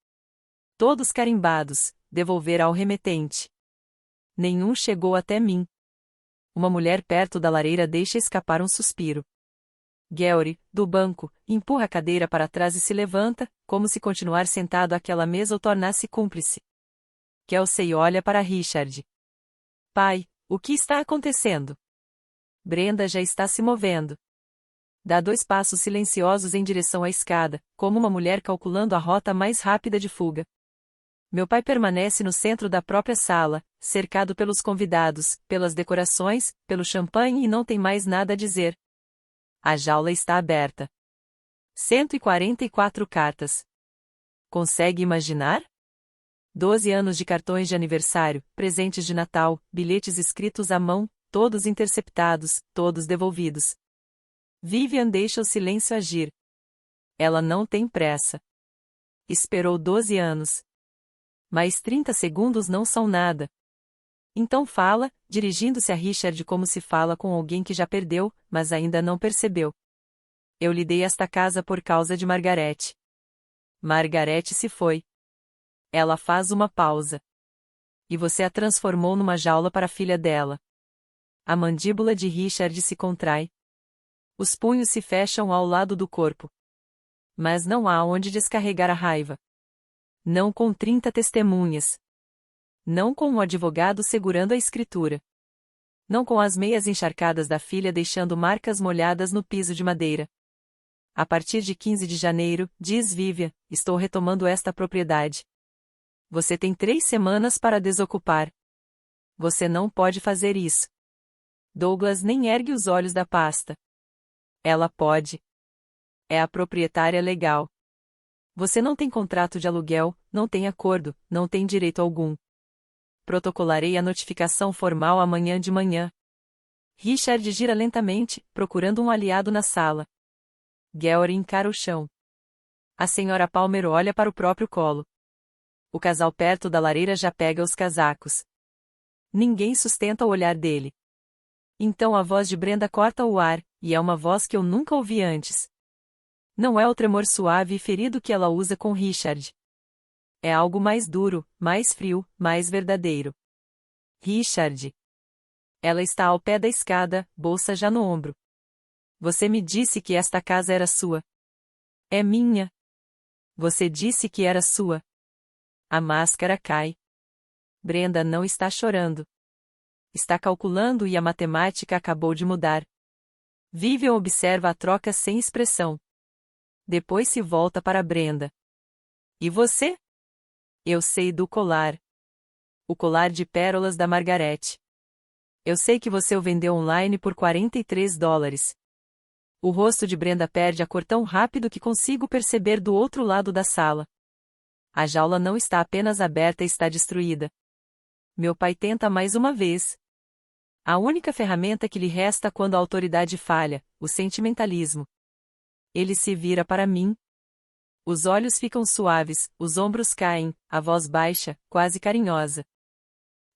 Todos carimbados, devolver ao remetente. Nenhum chegou até mim. Uma mulher perto da lareira deixa escapar um suspiro. Gary, do banco, empurra a cadeira para trás e se levanta, como se continuar sentado àquela mesa o tornasse cúmplice. Kelsey olha para Richard. Pai, o que está acontecendo? Brenda já está se movendo. Dá 2 passos silenciosos em direção à escada, como uma mulher calculando a rota mais rápida de fuga. Meu pai permanece no centro da própria sala, cercado pelos convidados, pelas decorações, pelo champanhe e não tem mais nada a dizer. A jaula está aberta. 144 cartas. Consegue imaginar? 12 anos de cartões de aniversário, presentes de Natal, bilhetes escritos à mão, todos interceptados, todos devolvidos. Vivian deixa o silêncio agir. Ela não tem pressa. Esperou 12 anos. Mas 30 segundos não são nada. Então fala, dirigindo-se a Richard como se fala com alguém que já perdeu, mas ainda não percebeu. Eu lhe dei esta casa por causa de Margaret. Margaret se foi. Ela faz uma pausa. E você a transformou numa jaula para a filha dela. A mandíbula de Richard se contrai. Os punhos se fecham ao lado do corpo. Mas não há onde descarregar a raiva. Não com 30 testemunhas. Não com um advogado segurando a escritura. Não com as meias encharcadas da filha deixando marcas molhadas no piso de madeira. A partir de 15 de janeiro, diz Vivian, estou retomando esta propriedade. Você tem 3 semanas para desocupar. Você não pode fazer isso. Douglas nem ergue os olhos da pasta. Ela pode. É a proprietária legal. Você não tem contrato de aluguel, não tem acordo, não tem direito algum. Protocolarei a notificação formal amanhã de manhã. Richard gira lentamente, procurando um aliado na sala. Gary encara o chão. A senhora Palmer olha para o próprio colo. O casal perto da lareira já pega os casacos. Ninguém sustenta o olhar dele. Então a voz de Brenda corta o ar, e é uma voz que eu nunca ouvi antes. Não é o tremor suave e ferido que ela usa com Richard. É algo mais duro, mais frio, mais verdadeiro. Richard. Ela está ao pé da escada, bolsa já no ombro. Você me disse que esta casa era sua. É minha. Você disse que era sua. A máscara cai. Brenda não está chorando. Está calculando e a matemática acabou de mudar. Vivian observa a troca sem expressão. Depois se volta para Brenda. E você? Eu sei do colar. O colar de pérolas da Margaret. Eu sei que você o vendeu online por $43. O rosto de Brenda perde a cor tão rápido que consigo perceber do outro lado da sala. A jaula não está apenas aberta e está destruída. Meu pai tenta mais uma vez. A única ferramenta que lhe resta quando a autoridade falha, o sentimentalismo. Ele se vira para mim. Os olhos ficam suaves, os ombros caem, a voz baixa, quase carinhosa.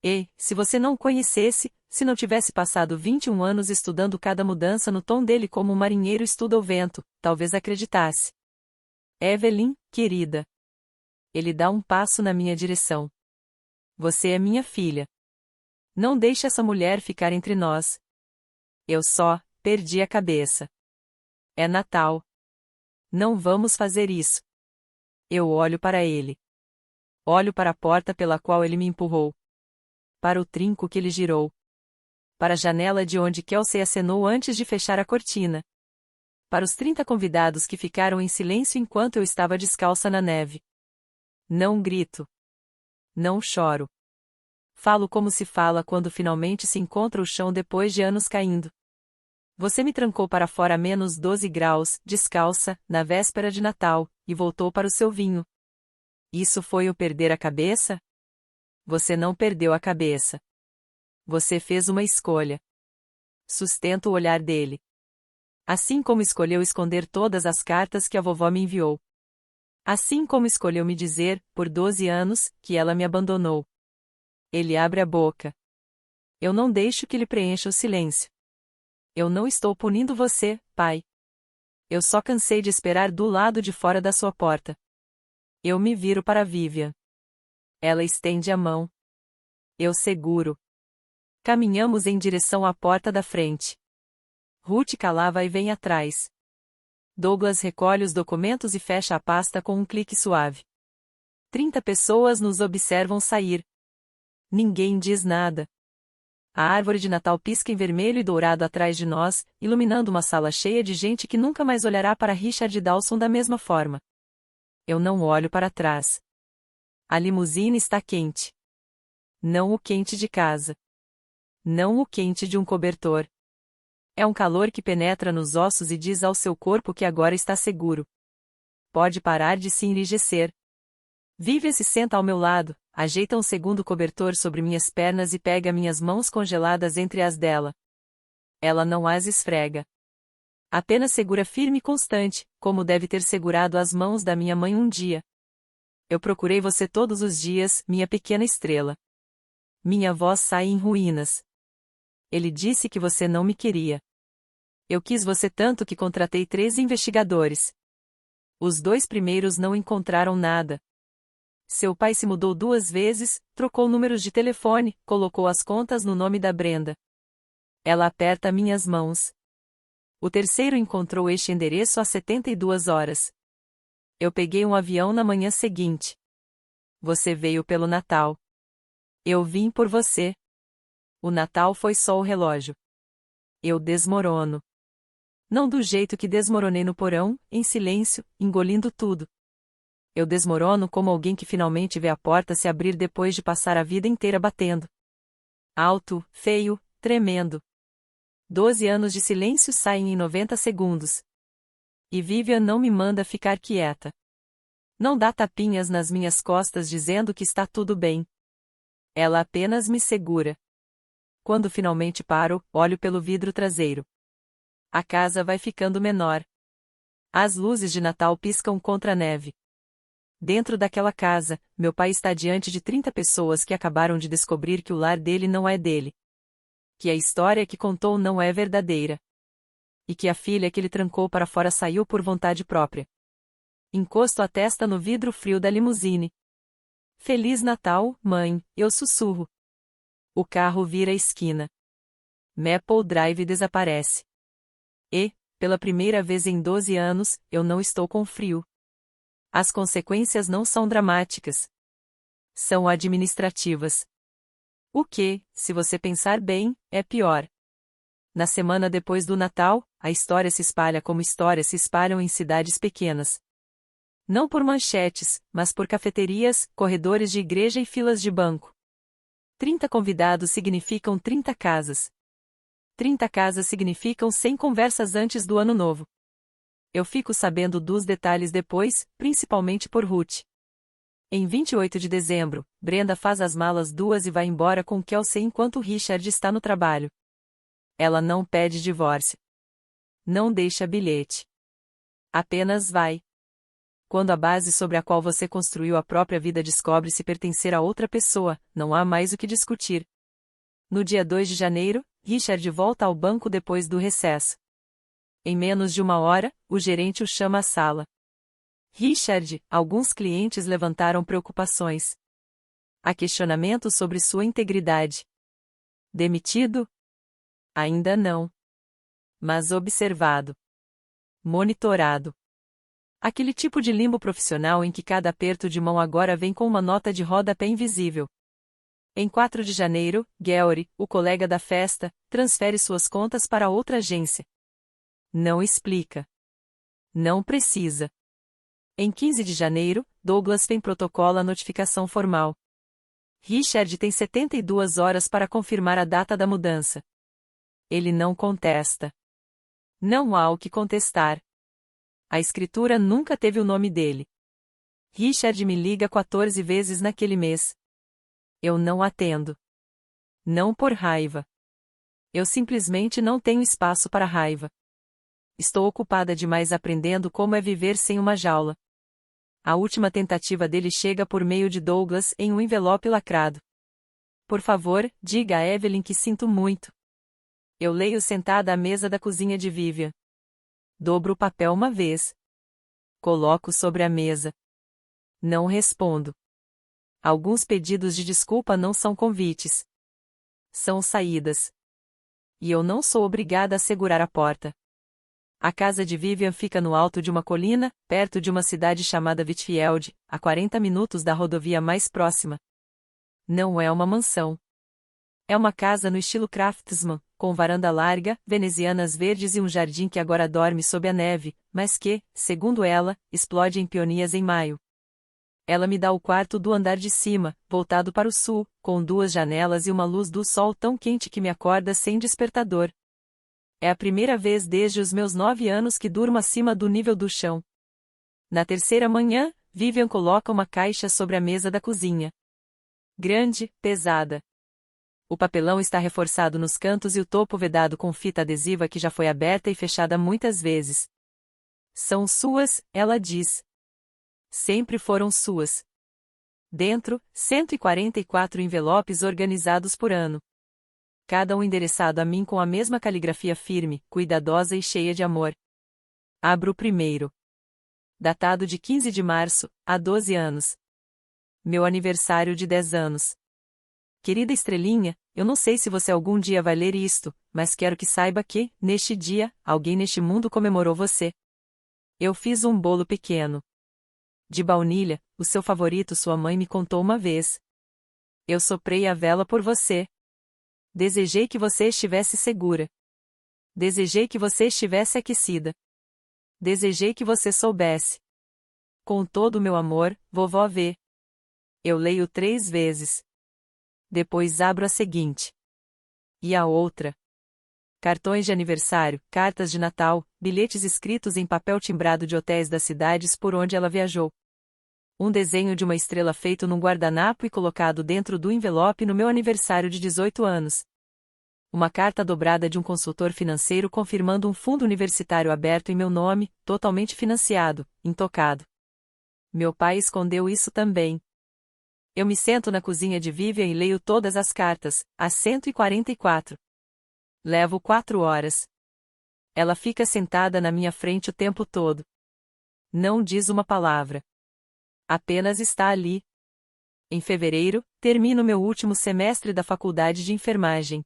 E, se você não o conhecesse, se não tivesse passado 21 anos estudando cada mudança no tom dele como um marinheiro estuda o vento, talvez acreditasse. Evelyn, querida. Ele dá um passo na minha direção. Você é minha filha. Não deixe essa mulher ficar entre nós. Eu só perdi a cabeça. É Natal. Não vamos fazer isso. Eu olho para ele. Olho para a porta pela qual ele me empurrou. Para o trinco que ele girou. Para a janela de onde Kelsey acenou antes de fechar a cortina. Para os 30 convidados que ficaram em silêncio enquanto eu estava descalça na neve. Não grito. Não choro. Falo como se fala quando finalmente se encontra o chão depois de anos caindo. Você me trancou para fora a menos 12 graus, descalça, na véspera de Natal, e voltou para o seu vinho. Isso foi o perder a cabeça? Você não perdeu a cabeça. Você fez uma escolha. Sustento o olhar dele. Assim como escolheu esconder todas as cartas que a vovó me enviou. Assim como escolheu me dizer, por 12 anos, que ela me abandonou. Ele abre a boca. Eu não deixo que ele preencha o silêncio. Eu não estou punindo você, pai. Eu só cansei de esperar do lado de fora da sua porta. Eu me viro para Vivian. Ela estende a mão. Eu seguro. Caminhamos em direção à porta da frente. Ruth calava e vem atrás. Douglas recolhe os documentos e fecha a pasta com um clique suave. 30 pessoas nos observam sair. Ninguém diz nada. A árvore de Natal pisca em vermelho e dourado atrás de nós, iluminando uma sala cheia de gente que nunca mais olhará para Richard Dawson da mesma forma. Eu não olho para trás. A limusine está quente. Não o quente de casa. Não o quente de um cobertor. É um calor que penetra nos ossos e diz ao seu corpo que agora está seguro. Pode parar de se enrijecer. Vivian se senta ao meu lado, ajeita um segundo cobertor sobre minhas pernas e pega minhas mãos congeladas entre as dela. Ela não as esfrega. Apenas segura firme e constante, como deve ter segurado as mãos da minha mãe um dia. Eu procurei você todos os dias, minha pequena estrela. Minha voz sai em ruínas. Ele disse que você não me queria. Eu quis você tanto que contratei 3 investigadores. Os 2 primeiros não encontraram nada. Seu pai se mudou 2 vezes, trocou números de telefone, colocou as contas no nome da Brenda. Ela aperta minhas mãos. O terceiro encontrou este endereço às 72 horas. Eu peguei um avião na manhã seguinte. Você veio pelo Natal. Eu vim por você. O Natal foi só o relógio. Eu desmorono. Não do jeito que desmoronei no porão, em silêncio, engolindo tudo. Eu desmorono como alguém que finalmente vê a porta se abrir depois de passar a vida inteira batendo. Alto, feio, tremendo. 12 anos de silêncio saem em 90 segundos. E Vivian não me manda ficar quieta. Não dá tapinhas nas minhas costas dizendo que está tudo bem. Ela apenas me segura. Quando finalmente paro, olho pelo vidro traseiro. A casa vai ficando menor. As luzes de Natal piscam contra a neve. Dentro daquela casa, meu pai está diante de 30 pessoas que acabaram de descobrir que o lar dele não é dele. Que a história que contou não é verdadeira. E que a filha que ele trancou para fora saiu por vontade própria. Encosto a testa no vidro frio da limusine. Feliz Natal, mãe, eu sussurro. O carro vira a esquina. Maple Drive desaparece. E, pela primeira vez em 12 anos, eu não estou com frio. As consequências não são dramáticas. São administrativas. O que, se você pensar bem, é pior. Na semana depois do Natal, a história se espalha como histórias se espalham em cidades pequenas. Não por manchetes, mas por cafeterias, corredores de igreja e filas de banco. 30 convidados significam 30 casas. 30 casas significam 100 conversas antes do ano novo. Eu fico sabendo dos detalhes depois, principalmente por Ruth. Em 28 de dezembro, Brenda faz as malas 2 e vai embora com Kelsey enquanto Richard está no trabalho. Ela não pede divórcio. Não deixa bilhete. Apenas vai. Quando a base sobre a qual você construiu a própria vida descobre-se pertencer a outra pessoa, não há mais o que discutir. No dia 2 de janeiro, Richard volta ao banco depois do recesso. Em menos de 1 hora, o gerente o chama à sala. Richard, alguns clientes levantaram preocupações. Há questionamentos sobre sua integridade. Demitido? Ainda não. Mas observado. Monitorado. Aquele tipo de limbo profissional em que cada aperto de mão agora vem com uma nota de rodapé invisível. Em 4 de janeiro, Gary, o colega da festa, transfere suas contas para outra agência. Não explica. Não precisa. Em 15 de janeiro, Douglas Fenn protocola a notificação formal. Richard tem 72 horas para confirmar a data da mudança. Ele não contesta. Não há o que contestar. A escritura nunca teve o nome dele. Richard me liga 14 vezes naquele mês. Eu não atendo. Não por raiva. Eu simplesmente não tenho espaço para raiva. Estou ocupada demais aprendendo como é viver sem uma jaula. A última tentativa dele chega por meio de Douglas em um envelope lacrado. Por favor, diga a Evelyn que sinto muito. Eu leio sentada à mesa da cozinha de Vivian. Dobro o papel uma vez. Coloco sobre a mesa. Não respondo. Alguns pedidos de desculpa não são convites. São saídas. E eu não sou obrigada a segurar a porta. A casa de Vivian fica no alto de uma colina, perto de uma cidade chamada Whitfield, a 40 minutos da rodovia mais próxima. Não é uma mansão. É uma casa no estilo Craftsman, com varanda larga, venezianas verdes e um jardim que agora dorme sob a neve, mas que, segundo ela, explode em peonias em maio. Ela me dá o quarto do andar de cima, voltado para o sul, com 2 janelas e uma luz do sol tão quente que me acorda sem despertador. É a primeira vez desde os meus 9 anos que durmo acima do nível do chão. Na terceira manhã, Vivian coloca uma caixa sobre a mesa da cozinha. Grande, pesada. O papelão está reforçado nos cantos e o topo vedado com fita adesiva que já foi aberta e fechada muitas vezes. São suas, ela diz. Sempre foram suas. Dentro, 144 envelopes organizados por ano. Cada um endereçado a mim com a mesma caligrafia firme, cuidadosa e cheia de amor. Abro o primeiro. Datado de 15 de março, há 12 anos. Meu aniversário de 10 anos. Querida estrelinha, eu não sei se você algum dia vai ler isto, mas quero que saiba que, neste dia, alguém neste mundo comemorou você. Eu fiz um bolo pequeno. De baunilha, o seu favorito sua mãe me contou uma vez. Eu soprei a vela por você. Desejei que você estivesse segura. Desejei que você estivesse aquecida. Desejei que você soubesse. Com todo o meu amor, vovó V. Eu leio 3 vezes. Depois abro a seguinte. E a outra. Cartões de aniversário, cartas de Natal, bilhetes escritos em papel timbrado de hotéis das cidades por onde ela viajou. Um desenho de uma estrela feito num guardanapo e colocado dentro do envelope no meu aniversário de 18 anos. Uma carta dobrada de um consultor financeiro confirmando um fundo universitário aberto em meu nome, totalmente financiado, intocado. Meu pai escondeu isso também. Eu me sento na cozinha de Vivian e leio todas as cartas, as 144. Levo 4 horas. Ela fica sentada na minha frente o tempo todo. Não diz uma palavra. Apenas está ali. Em fevereiro, termino meu último semestre da faculdade de enfermagem.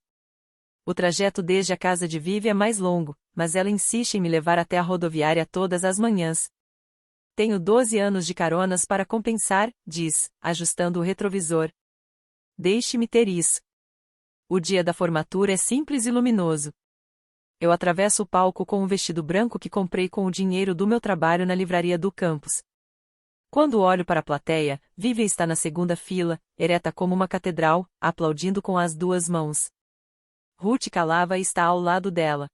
O trajeto desde a casa de Vivian é mais longo, mas ela insiste em me levar até a rodoviária todas as manhãs. Tenho 12 anos de caronas para compensar, diz, ajustando o retrovisor. Deixe-me ter isso. O dia da formatura é simples e luminoso. Eu atravesso o palco com um vestido branco que comprei com o dinheiro do meu trabalho na livraria do campus. Quando olho para a plateia, Vivian está na segunda fila, ereta como uma catedral, aplaudindo com as 2 mãos. Ruth Calava está ao lado dela.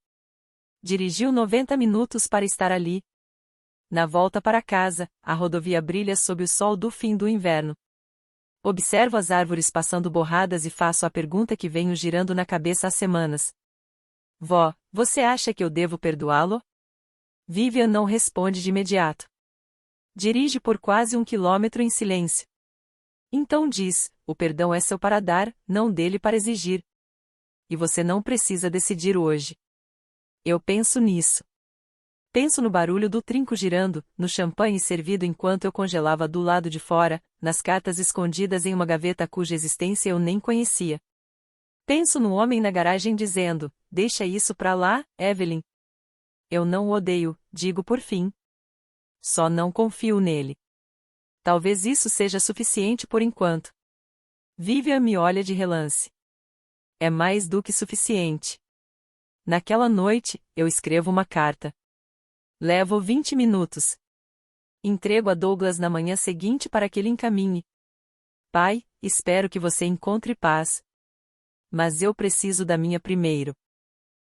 Dirigiu 90 minutos para estar ali. Na volta para casa, a rodovia brilha sob o sol do fim do inverno. Observo as árvores passando borradas e faço a pergunta que venho girando na cabeça há semanas. Vó, você acha que eu devo perdoá-lo? Vivian não responde de imediato. Dirige por quase 1 quilômetro em silêncio. Então diz, o perdão é seu para dar, não dele para exigir. E você não precisa decidir hoje. Eu penso nisso. Penso no barulho do trinco girando, no champanhe servido enquanto eu congelava do lado de fora, nas cartas escondidas em uma gaveta cuja existência eu nem conhecia. Penso no homem na garagem dizendo, deixa isso pra lá, Evelyn. Eu não o odeio, digo por fim. Só não confio nele. Talvez isso seja suficiente por enquanto. Vivian me olha de relance. É mais do que suficiente. Naquela noite, eu escrevo uma carta. Levo 20 minutos. Entrego a Douglas na manhã seguinte para que ele encaminhe. Pai, espero que você encontre paz. Mas eu preciso da minha primeiro.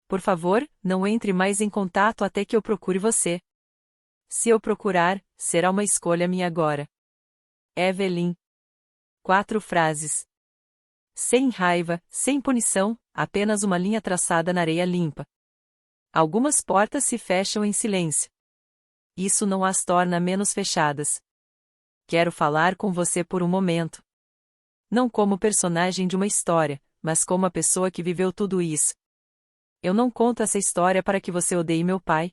Por favor, não entre mais em contato até que eu procure você. Se eu procurar, será uma escolha minha agora. Evelyn. 4 frases. Sem raiva, sem punição, apenas uma linha traçada na areia limpa. Algumas portas se fecham em silêncio. Isso não as torna menos fechadas. Quero falar com você por um momento. Não como personagem de uma história, mas como a pessoa que viveu tudo isso. Eu não conto essa história para que você odeie meu pai.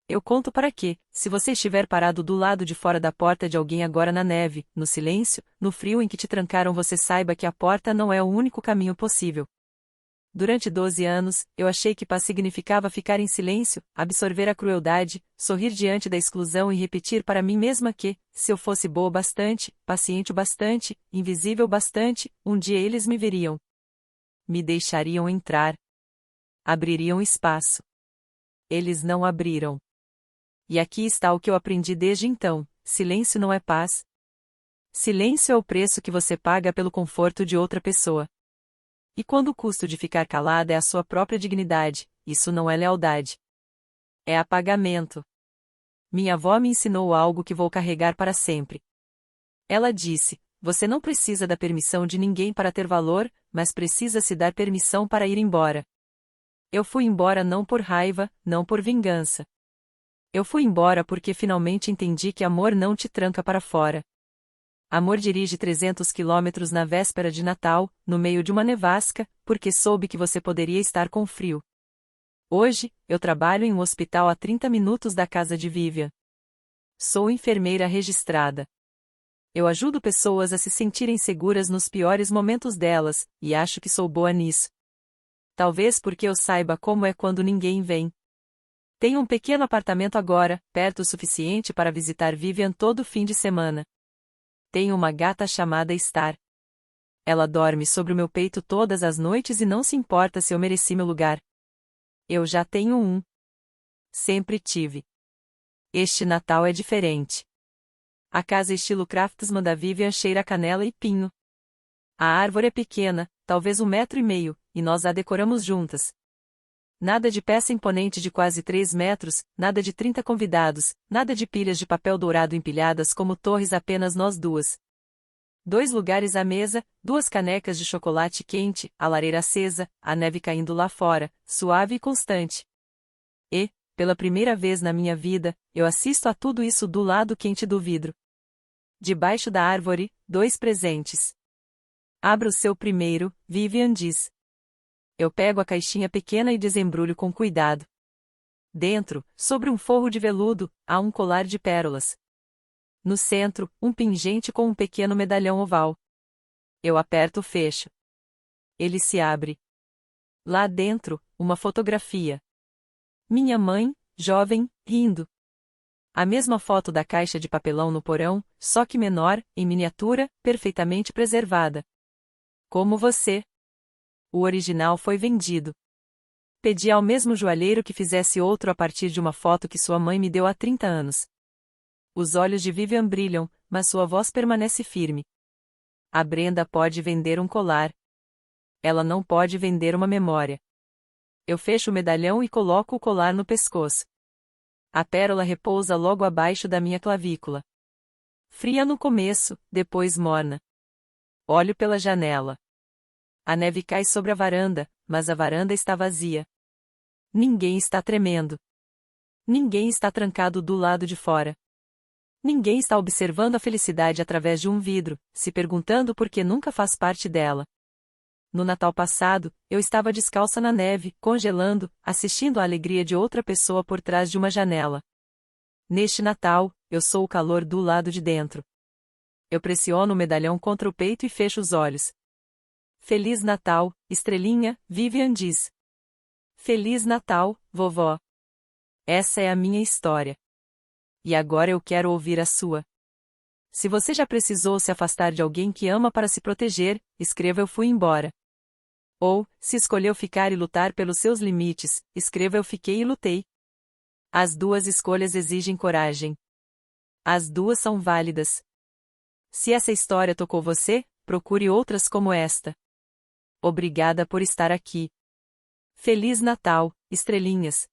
Eu conto para que, se você estiver parado do lado de fora da porta de alguém agora na neve, no silêncio, no frio em que te trancaram, você saiba que a porta não é o único caminho possível. Durante 12 anos, eu achei que paz significava ficar em silêncio, absorver a crueldade, sorrir diante da exclusão e repetir para mim mesma que, se eu fosse boa o bastante, paciente o bastante, invisível o bastante, um dia eles me veriam. Me deixariam entrar. Abririam espaço. Eles não abriram. E aqui está o que eu aprendi desde então: silêncio não é paz. Silêncio é o preço que você paga pelo conforto de outra pessoa. E quando o custo de ficar calada é a sua própria dignidade, isso não é lealdade. É apagamento. Minha avó me ensinou algo que vou carregar para sempre. Ela disse: você não precisa da permissão de ninguém para ter valor, mas precisa se dar permissão para ir embora. Eu fui embora não por raiva, não por vingança. Eu fui embora porque finalmente entendi que amor não te tranca para fora. Amor dirige 300 quilômetros na véspera de Natal, no meio de uma nevasca, porque soube que você poderia estar com frio. Hoje, eu trabalho em um hospital a 30 minutos da casa de Vivian. Sou enfermeira registrada. Eu ajudo pessoas a se sentirem seguras nos piores momentos delas, e acho que sou boa nisso. Talvez porque eu saiba como é quando ninguém vem. Tenho um pequeno apartamento agora, perto o suficiente para visitar Vivian todo fim de semana. Tenho uma gata chamada Star. Ela dorme sobre o meu peito todas as noites e não se importa se eu mereci meu lugar. Eu já tenho um. Sempre tive. Este Natal é diferente. A casa estilo Craftsman da Vivian cheira a canela e pinho. A árvore é pequena, talvez 1,5 m, e nós a decoramos juntas. Nada de peça imponente de quase 3 metros, nada de 30 convidados, nada de pilhas de papel dourado empilhadas como torres, apenas nós duas. 2 lugares à mesa, 2 canecas de chocolate quente, a lareira acesa, a neve caindo lá fora, suave e constante. E, pela primeira vez na minha vida, eu assisto a tudo isso do lado quente do vidro. Debaixo da árvore, 2 presentes. Abra o seu primeiro, Vivian diz. Eu pego a caixinha pequena e desembrulho com cuidado. Dentro, sobre um forro de veludo, há um colar de pérolas. No centro, um pingente com um pequeno medalhão oval. Eu aperto o fecho. Ele se abre. Lá dentro, uma fotografia. Minha mãe, jovem, rindo. A mesma foto da caixa de papelão no porão, só que menor, em miniatura, perfeitamente preservada. Como você. O original foi vendido. Pedi ao mesmo joalheiro que fizesse outro a partir de uma foto que sua mãe me deu há 30 anos. Os olhos de Vivian brilham, mas sua voz permanece firme. A Brenda pode vender um colar. Ela não pode vender uma memória. Eu fecho o medalhão e coloco o colar no pescoço. A pérola repousa logo abaixo da minha clavícula. Fria no começo, depois morna. Olho pela janela. A neve cai sobre a varanda, mas a varanda está vazia. Ninguém está tremendo. Ninguém está trancado do lado de fora. Ninguém está observando a felicidade através de um vidro, se perguntando por que nunca faz parte dela. No Natal passado, eu estava descalça na neve, congelando, assistindo à alegria de outra pessoa por trás de uma janela. Neste Natal, eu sou o calor do lado de dentro. Eu pressiono o medalhão contra o peito e fecho os olhos. Feliz Natal, estrelinha, Vivian diz. Feliz Natal, vovó. Essa é a minha história. E agora eu quero ouvir a sua. Se você já precisou se afastar de alguém que ama para se proteger, escreva Eu fui embora. Ou, se escolheu ficar e lutar pelos seus limites, escreva Eu fiquei e lutei. As duas escolhas exigem coragem. As duas são válidas. Se essa história tocou você, procure outras como esta. Obrigada por estar aqui. Feliz Natal, estrelinhas!